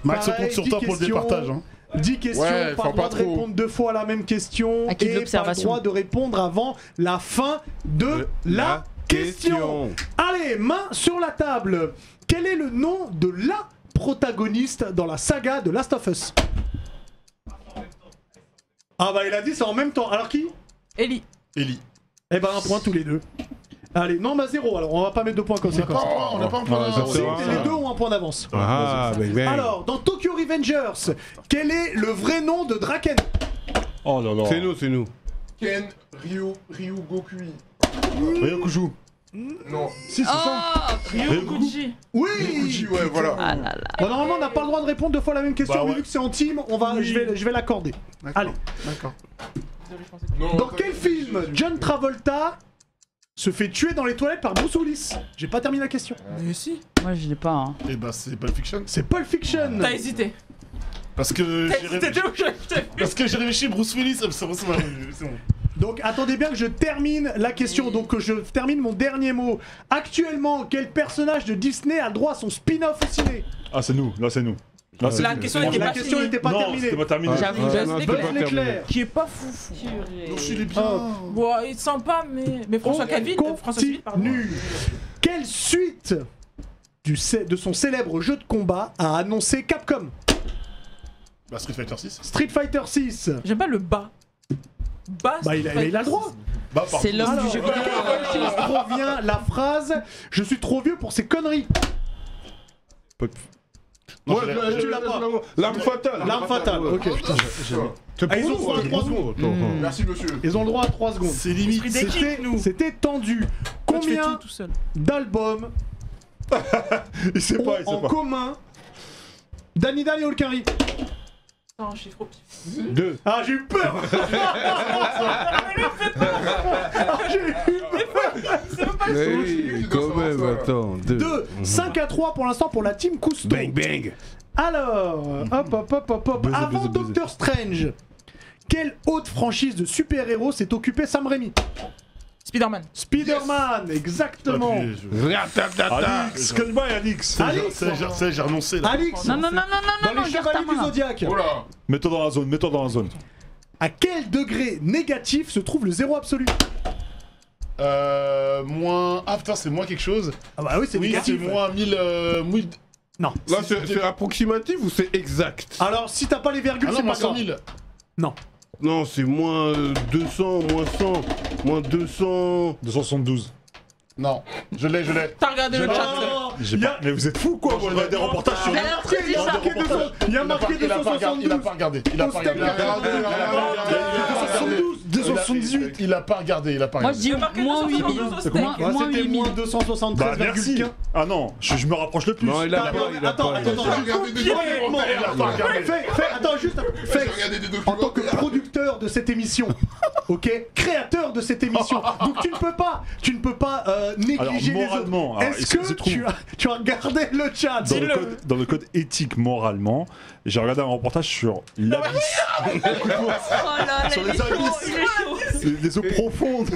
Max, on compte sur toi pour le départage. 10 questions, pas le droit de répondre 2 fois à la même question et pas le droit de répondre avant la fin de la question. Allez, main sur la table. Quel est le nom de la protagoniste dans la saga de Last of Us? Ah bah il a dit ça en même temps. Alors qui? Ellie. Eh ben un point tous les deux. Allez, non, 0, alors on va pas mettre 2 points comme ça. On n'a pas un point d'avance. Les deux ont un point d'avance. Alors, dans Tokyo Revengers, quel est le vrai nom de Draken? Oh là là. C'est nous. Ken Ryugokui. Ryokuju. Non. Si, c'est ça. Ryuguchi. Oui. Ryuguchi, ouais, voilà. Ah là là. Bon, normalement, on n'a pas le droit de répondre 2 fois la même question, mais vu que c'est en team, je vais l'accorder. Allez. D'accord. Dans quel film John Travolta se fait tuer dans les toilettes par Bruce Willis? J'ai pas terminé la question. Mais si. Moi je l'ai pas. Hein. Et bah c'est Pulp Fiction. C'est Pulp Fiction. T'as hésité. Parce que j'ai réfléchi Bruce Willis, c'est bon. Donc attendez bien que je termine la question, donc que je termine mon dernier mot. Actuellement, quel personnage de Disney a le droit à son spin-off au ciné? Ah c'est nous, là c'est nous. La question n'était pas terminée. C'était pas terminé. J'avoue, Buzz l'éclair. Qui est pas foufou. Il est bien. Bon, il est sympa, mais François Civil, pardon. Quelle suite de son célèbre jeu de combat a annoncé Capcom? Bah Street Fighter 6. Street Fighter 6. J'aime pas le bas. Bah il a le droit. C'est l'homme du jeu vidéo. Revient la phrase « Je suis trop vieux pour ces conneries ». Tu l'as pas. L'arme fatale. L'arme fatale, ok. Ils ont le droit à 3 secondes. Merci monsieur. Ils ont le droit à 3 secondes. C'est limite. C'était tendu. Combien d'albums Il sait pas, il sait en pas. commun Danidal et Olkari? Non, chiffre au pif. 2. Ah, j'ai eu peur. Mais oui, quand même, attends. 2. 5-3 pour l'instant pour la team Cousteau. Bang bang. Alors, hop. Avant Doctor Strange, quelle autre franchise de super-héros s'est occupée Sam Raimi? Spider-Man. Spider-Man, exactement. Alix, calme-toi, Alix. Alix, J'ai renoncé là. Alix, Non, dans les Chevaliers du Zodiaque. Voilà. Mets-toi dans la zone, mets-toi dans la zone. À quel degré négatif se trouve le zéro absolu? Moins. Ah putain, c'est moins quelque chose. Ah bah oui, c'est Oui, c'est négatif. moins 1000. Non. Là, c'est approximatif ou c'est exact? Alors, si t'as pas les virgules, Ah non, c'est moins pas 100 grave. 000. Non. Non, c'est moins 200, moins 100, moins 200. 272. Non, je l'ai. T'as regardé le chat. Mais vous êtes fous quoi, vous regardez des reportages sur. Alors, tu dis ça. Il y a marqué Il a pas 272. regardé. Il a pas regardé. 278. Il a pas regardé. Moi, je dis moins 8000. Moins C'était 8000. moins Bah merci. 273,15. Ah non, je me rapproche le plus. Non, il a pas. Attends, attends, juste. En tant que producteur de cette émission, ok, créateur de cette émission, donc tu ne peux pas négliger les moralement, autres. Est-ce que tu as regardé le chat? Dans le code éthique moralement, j'ai regardé un reportage sur l'abysse. Oh là là, Sur il est les chaud, abysses. il est chaud. Les eaux profondes.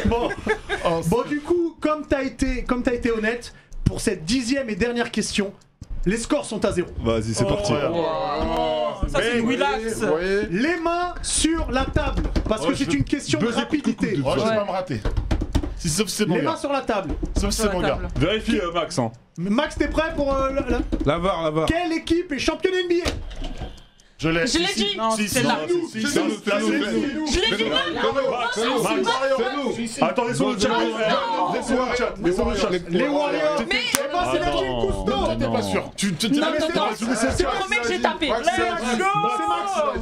Bon, du coup, comme t'as été honnête, pour cette 10e et dernière question, les scores sont à 0. Vas-y, c'est parti. Ça, c'est une relax. Les mains sur la table, parce que c'est une question de rapidité. Oh, je vais pas me rater. Sauf si c'est mon Les mains gars. sur la table. Sauf si c'est mon gars. Vérifie, Max. Hein. Max, t'es prêt pour La VAR. Quelle équipe est championne NBA? Je l'ai. Je l'ai dit. Non, c'est là. Je l'ai dit là. Attends, laissons le chat. Les Warriors. Mais C'est la team Cousteau. T'es pas sûr. Tu non, je promets que j'ai tapé. C'est Max.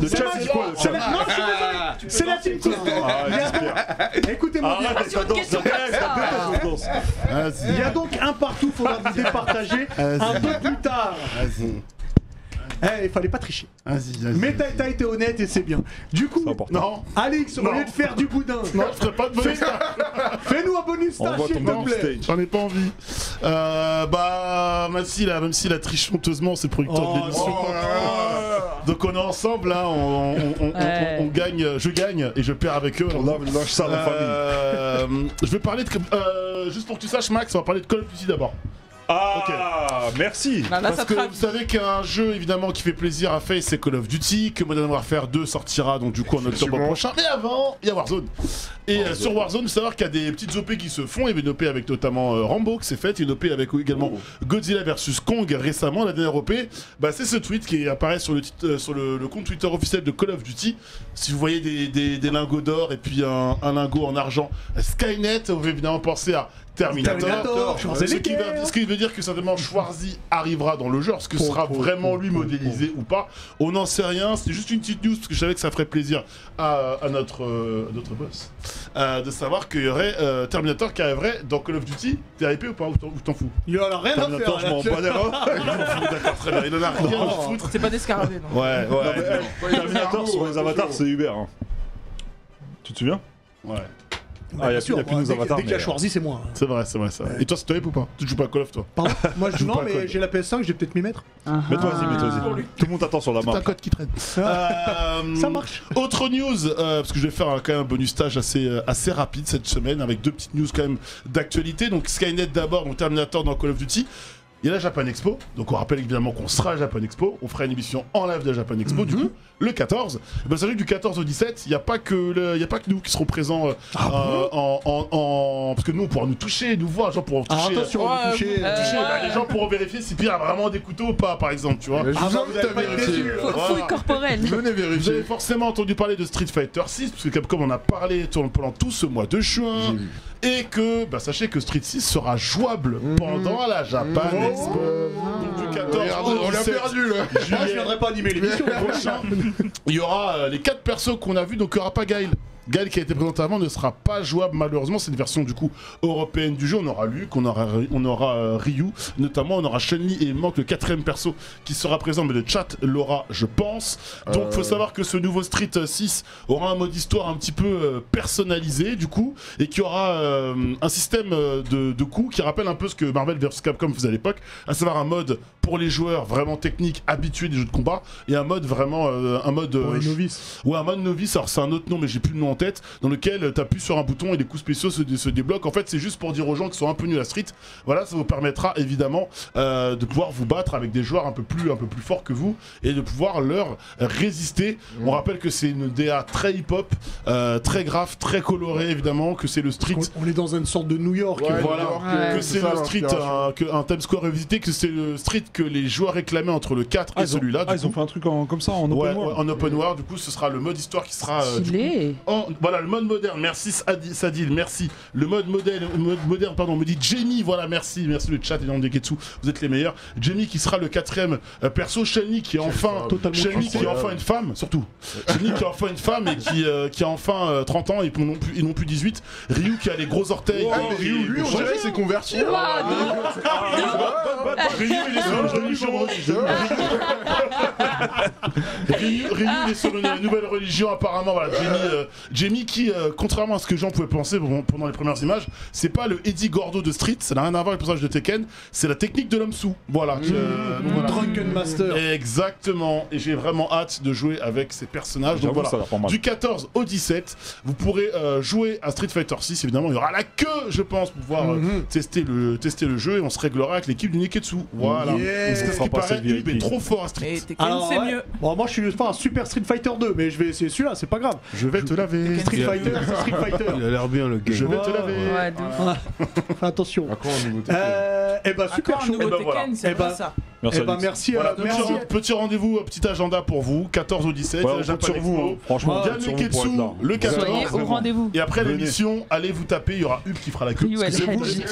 Le chat, c'est quoi le C'est chat? la... Non, je suis désolé. C'est la team Cousteau. Écoutez-moi bien. Arrête, ça danse, ça danse. Il y a donc un partout, faudra vous départager un peu plus tard. Il fallait pas tricher. Vas-y. Mais t'as été honnête et c'est bien. Du coup, Non. Alix, au lieu de faire du boudin, Non, je ferai pas de bonus. fais-nous un bonus stage, Envoie s'il ton te bonus plaît. stage. J'en ai pas envie. Même s'il a triché honteusement, c'est producteur de l'émission. Donc on est ensemble là, on gagne, je gagne et je perds avec eux. On lâche ça dans la famille. Je vais parler de juste pour que tu saches Max, on va parler de Call of Duty d'abord. Ah, merci. Là, Parce ça que traque. vous savez qu'un jeu évidemment qui fait plaisir à Faye, c'est Call of Duty, que Modern Warfare 2 sortira donc du coup en octobre prochain. Mais avant, il y a Warzone. Et sur Warzone, vous savez qu'il y a des petites OP qui se font. Il y avait une OP avec notamment Rambo qui s'est faite, une OP avec également Godzilla vs Kong récemment. La dernière OP, c'est ce tweet qui apparaît sur le compte Twitter officiel de Call of Duty. Si vous voyez des lingots d'or et puis un lingot en argent Skynet, vous pouvez évidemment penser à Terminator. Ce qui veut dire que certainement Schwarzy arrivera dans le jeu. Est-ce que ce sera vraiment lui modélisé ou pas? On n'en sait rien. C'était juste une petite news parce que je savais que ça ferait plaisir à notre boss de savoir qu'il y aurait Terminator qui arriverait dans Call of Duty. T'es hypé ou pas? Ou t'en fous? Il en a rien à Terminator, je m'en faire. bats les reins. Je m'en fous, d'accord, très bien. Il en a rien à foutre. C'est pas des scarabées, non. Ouais. Terminator sur les avatars, c'est Uber. Hein. Tu te souviens? Ouais. Ah, il y a plus nos avatars. Dès qu'il y a Schwarzy, c'est moi. C'est vrai. Et toi, c'est toi ou pas? Tu joues pas à Call of toi? Pardon. Moi, joue non, pas à mais Call. j'ai la PS5, je vais peut-être m'y mettre. Mets-toi, vas-y. Tout le monde t'attend sur la C'est map. un code qui traîne. Ça marche. Autre news, parce que je vais faire quand même un bonus stage assez rapide cette semaine avec deux petites news quand même d'actualité. Donc Skynet d'abord, donc Terminator dans Call of Duty. Il y a la Japan Expo, donc on rappelle évidemment qu'on sera à Japan Expo, on fera une émission en live de la Japan Expo, du coup, le 14. Sachez que du 14 au 17, il n'y a pas que nous qui serons présents parce que nous on pourra nous toucher, nous voir, les gens pourront toucher. Attention, vous touchez. Les gens pourront vérifier si Pierre a vraiment des couteaux ou pas, par exemple, tu vois. Je vous invite à vérifier. Fouille corporelle. Venez Vous avez vérifier. forcément entendu parler de Street Fighter 6, parce que Capcom en a parlé pendant tout ce mois de juin, et que, sachez que Street 6 sera jouable pendant la Japan Expo. Donc du 14 au On l'a 17 perdu là. Moi, je viendrai pas animer l'émission. prochain, il y aura les 4 persos qu'on a vus, donc il n'y aura pas Gaël. Gaël qui a été présenté avant ne sera pas jouable malheureusement. C'est une version du coup européenne du jeu. On aura Luke, on aura Ryu, notamment on aura Chun-Li et il manque le 4ème perso qui sera présent, mais le chat l'aura, je pense. Donc faut savoir que ce nouveau Street 6 aura un mode histoire un petit peu personnalisé du coup, et qui aura un système de coups qui rappelle un peu ce que Marvel vs Capcom faisait à l'époque, à savoir un mode pour les joueurs vraiment techniques habitués des jeux de combat et un mode vraiment un mode novice. Ouais, un mode novice. Alors c'est un autre nom mais j'ai plus le nom en tête, dans lequel t'appuies sur un bouton et les coups spéciaux se débloquent. En fait c'est juste pour dire aux gens qui sont un peu nuls à Street, voilà, ça vous permettra évidemment de pouvoir vous battre avec des joueurs un peu plus forts que vous et de pouvoir leur résister. On rappelle que c'est une DA très hip-hop, très grave, très colorée évidemment, que c'est le Street. On est dans une sorte de New York. Voilà, que c'est le Street, un Times Square revisité, que c'est le Street que les joueurs réclamaient entre le 4 et celui-là. Ils ont fait un truc comme ça en open world. En open world, du coup ce sera le mode histoire qui sera voilà, le mode moderne. Merci Sadil, merci. Le mode moderne, pardon, me dit Jamie, voilà, merci le chat et les Getsu, vous êtes les meilleurs. Jamie qui sera le 4ème perso, Chun-Li qui est enfin une femme, surtout. Chun-Li qui est enfin une femme et qui a enfin 30 ans et non plus 18. Ryu qui a les gros orteils. Ryu, lui, on dirait qu'il s'est converti. Ryu, il est sur une religion. Ryu, il est sur une nouvelle religion apparemment. Voilà, Jamie qui, contrairement à ce que Jean pouvait penser pendant les premières images, c'est pas le Eddie Gordo de Street, ça n'a rien à voir avec le personnage de Tekken, c'est la technique de l'homme sous. Voilà. Drunken Master. Exactement. Et j'ai vraiment hâte de jouer avec ces personnages. Donc voilà. Du 14 au 17, vous pourrez jouer à Street Fighter 6. Évidemment, il y aura la queue, je pense, pour pouvoir tester le jeu et on se réglera avec l'équipe du Neketsu. Voilà. Parce que ce qui paraît, il est trop fort à Street. Et Tekken, c'est mieux. Bon, moi, je suis pas un super Street Fighter 2, mais je vais essayer celui-là, c'est pas grave. Je vais te laver. Street Fighter, c'est Street Fighter. Il a l'air bien le gars. Je vais te laver. Ouais, Fais attention. Encore un nouveau Tekken. Eh ben, super chaud. Nouveau Tekken, c'est vrai ça. Merci. Voilà, petit rendez-vous, petit agenda pour vous, 14 au 17. Ouais, on compte sur vous, franchement. Il y a Neketsu le 14. Soyez au rendez-vous. Et après l'émission, allez vous taper, il y aura Hub qui fera la queue. C'est vous qui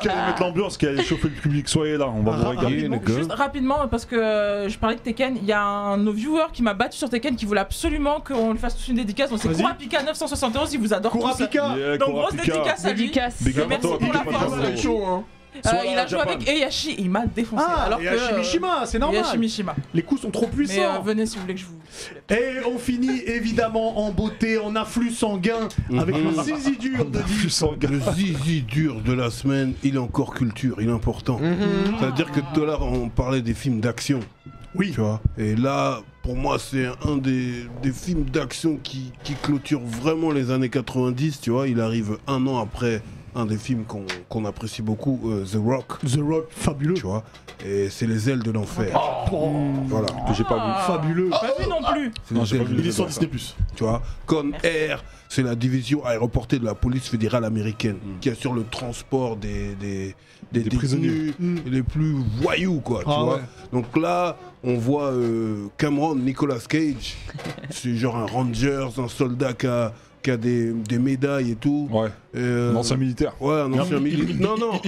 allez mettre l'ambiance, qui allez chauffer le public. Soyez là, on va vous regarder. Juste rapidement, parce que je parlais de Tekken, il y a un de nos viewers qui m'a battu sur Tekken qui voulait absolument qu'on lui fasse tous une dédicace. Donc c'est Kurapika 971, il vous adore tous. Kurapika. Donc grosse dédicace à lui. Merci pour la force. Il a joué avec Heihachi et il m'a défoncé. Alors Heihachi Mishima, c'est normal. Heihachi Mishima. Les coups sont trop puissants. Mais venez si vous voulez que je vous. Et on finit évidemment en beauté, en afflux sanguin, avec le zizi dur de Le zizi dur de la semaine, il est encore culture, il est important. C'est-à-dire que tout à l'heure on parlait des films d'action. Oui. Tu vois. Et là, pour moi, c'est un des films d'action qui clôture vraiment les années 90. Tu vois, il arrive un an après un des films qu'on apprécie beaucoup, The Rock. The Rock, fabuleux. Tu vois. Et c'est Les Ailes de l'Enfer. Voilà. Que j'ai pas vu. Fabuleux. Pas vu non plus. Il est sur Disney+. Tu vois. Con Air, c'est la division aéroportée de la police fédérale américaine qui assure le transport des prisonniers les plus voyous, quoi. Tu vois. Donc là, on voit Cameron Nicolas Cage. C'est genre un Rangers, un soldat qui a des médailles et tout. Ouais. Un ancien militaire. Ouais, un ancien militaire. Non,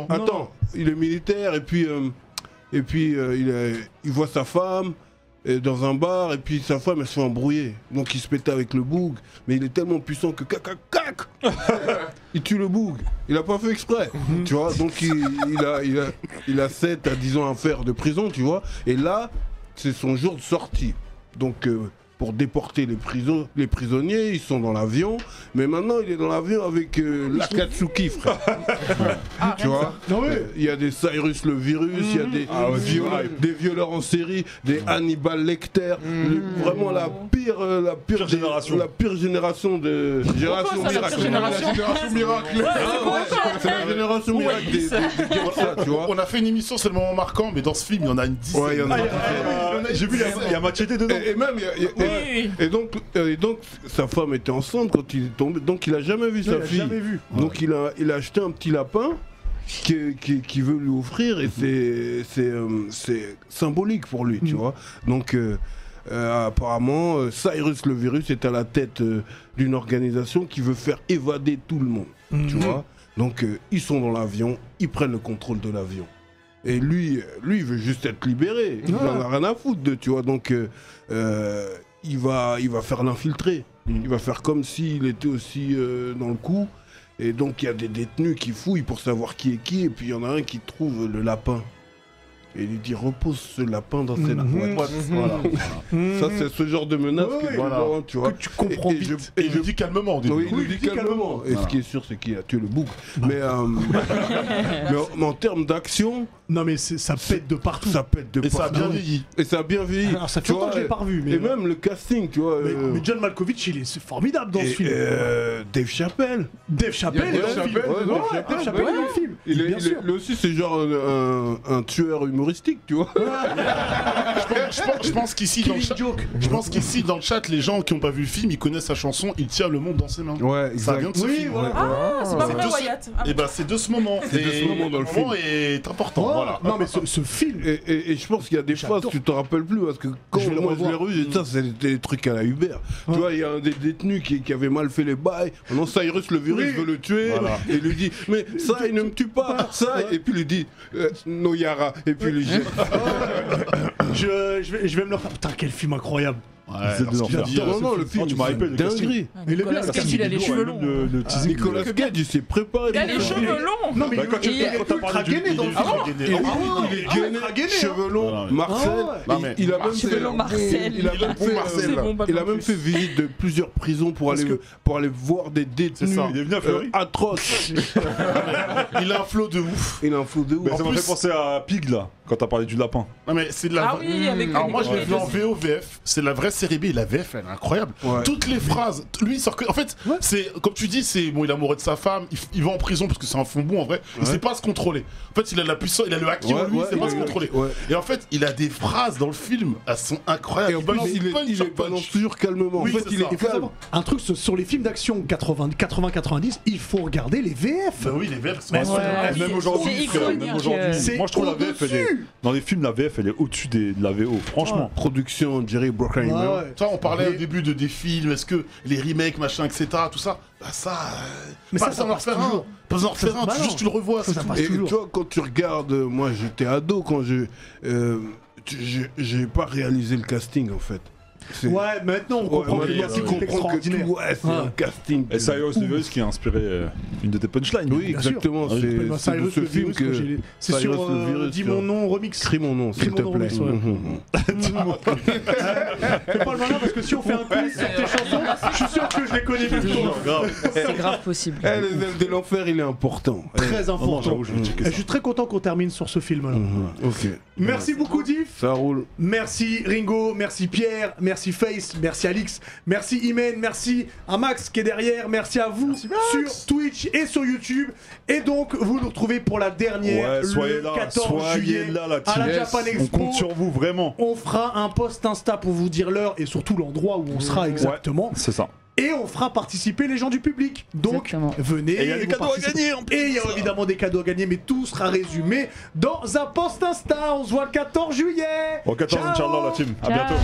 attends, il est militaire et puis il voit sa femme dans un bar et puis sa femme elle se fait embrouiller. Donc il se pète avec le boug, mais il est tellement puissant que cac il tue le boug. Il a pas fait exprès, tu vois. Donc il a 7 à 10 ans à faire de prison, tu vois. Et là, c'est son jour de sortie. Donc pour déporter les prisonniers, ils sont dans l'avion, mais maintenant il est dans l'avion avec l'Akatsuki, frère. Tu vois, il y a des Cyrus le Virus, il y a des violeurs en série, des Hannibal Lecter, vraiment la pire génération de Génération Miracle. C'est la génération miracle des tu vois. On a fait une émission, c'est le moment marquant, mais dans ce film, il y en a une dizaine. Ouais, il y en a. J'ai vu, il y a Machete dedans. Et même, et donc, sa femme était enceinte quand il est tombé, donc il a jamais vu sa fille. Jamais vu. Donc il a acheté un petit lapin qui veut lui offrir et c'est symbolique pour lui, tu vois. Donc apparemment, Cyrus le Virus est à la tête d'une organisation qui veut faire évader tout le monde, tu vois. Donc ils sont dans l'avion, ils prennent le contrôle de l'avion. Et lui, il veut juste être libéré. Il en a rien à foutre de, tu vois. Donc, il va faire l'infiltré. Il va faire comme s'il était aussi dans le coup. Et donc il y a des détenus qui fouillent pour savoir qui est qui. Et puis il y en a un qui trouve le lapin. Et il lui dit repose ce lapin dans ses lapins. Voilà. Ça c'est ce genre de menace tu vois. Que tu comprends vite. Et il le dit calmement au début. Oui, il le dit calmement. Et ce qui est sûr c'est qu'il a tué le bouc. Mais en termes d'action... Non mais ça pète de partout. Ça pète de partout. Ça a bien vieilli. Et ça a bien vieilli. Alors ça fait longtemps que je l'ai pas revu. Mais et même le casting, tu vois. Mais John Malkovich, c'est formidable dans ce film. Dave Chappelle. Dave Chappelle est dans le film. Dave Chappelle est dans le film. Lui aussi c'est genre un tueur humoristique, tu vois. Je pense qu'ici dans le chat, les gens qui n'ont pas vu le film, ils connaissent sa chanson Il tient le monde dans ses mains. Ouais, ça vient de ce film. Ah, c'est pas vrai, Wyatt. Et bah c'est de ce moment. C'est de ce moment dans le film. est important. Voilà. Non mais ce film. Et je pense qu'il y a des phrases que tu te rappelles plus parce que quand moi je l'ai revu, ça c'était des trucs à la Uber. Tu vois, il y a un des détenus qui avait mal fait les bails. Non, Cyrus le virus veut le tuer et il lui dit mais ça il ne me tue pas ça et puis il lui dit Noyara et puis il lui jette. Je vais me le faire. Putain, quel film incroyable. Non, le film, tu m'as rappelé dinguerie. Nicolas Cage, il a les cheveux longs. Nicolas Cage, il s'est préparé. Il a les cheveux longs. Non, mais il est ultra gainé dans le film. Il est gainé, cheveux longs, Marcel. Il a même cheveux longs, Marcel. Il a même fait visite de plusieurs prisons pour aller voir des détenus atroces. Il a un flow de ouf. Ça m'a fait penser à Pig là, quand t'as parlé du lapin. Non mais c'est de la. Ah oui, avec. Alors moi je l'ai vu en VO VF. C'est la vraie série B. La VF elle est incroyable. Toutes les phrases, lui il sort que. En fait, c'est comme tu dis, c'est bon, il est amoureux de sa femme. Il va en prison parce que c'est un fond bon en vrai. Il sait pas se contrôler. En fait, il a la puissance, il a le haki en lui. Il sait pas se contrôler. Et en fait, il a des phrases dans le film. Elles sont incroyables. Et en plus, il est balance toujours calmement. En fait, il est calme. Un truc sur les films d'action 80-90, il faut regarder les VF. Bah oui, les VF sont même aujourd'hui. Moi je trouve la VF, dans les films, la VF elle est au-dessus de la VO. Franchement. Production Jerry Bruckheimer. Toi, on parlait au début de des films, est-ce que les remakes, machin, etc., tout ça, bah ça. Mais pas ça en refaire un. Pas en refaire un, juste tu le revois. Et toi, quand tu regardes, moi j'étais ado quand j'ai pas réalisé le casting en fait. Ouais, maintenant on comprend que tout, c'est un casting. Et Cyrus le virus qui a inspiré une de tes punchlines. Oui, exactement. C'est de ce film que c'est sur Dis mon nom remix. Crie mon nom, s'il te plaît. Fais pas le malin parce que si on fait un quiz sur tes chansons, je suis sûr que je les connais mieux que toi. C'est grave possible. Les ailes de l'enfer, il est important. Très important. Je suis très content qu'on termine sur ce film-là. Ok. Merci beaucoup, Diff. Ça roule. Merci Ringo, merci Pierre, merci Face, merci Alix, merci Imen, merci à Max qui est derrière, merci à vous sur Twitch et sur YouTube. Et donc, vous nous retrouvez pour la dernière le 14 juillet à la Japan Expo. On compte sur vous, vraiment. On fera un post Insta pour vous dire l'heure et surtout l'endroit où on sera exactement. C'est ça. Et on fera participer les gens du public. Donc, venez. Et il y a des cadeaux à gagner en plus. Et il y a évidemment des cadeaux à gagner, mais tout sera résumé dans un post Insta. On se voit le 14 juillet. Au 14, Inch'Allah, la team. À bientôt.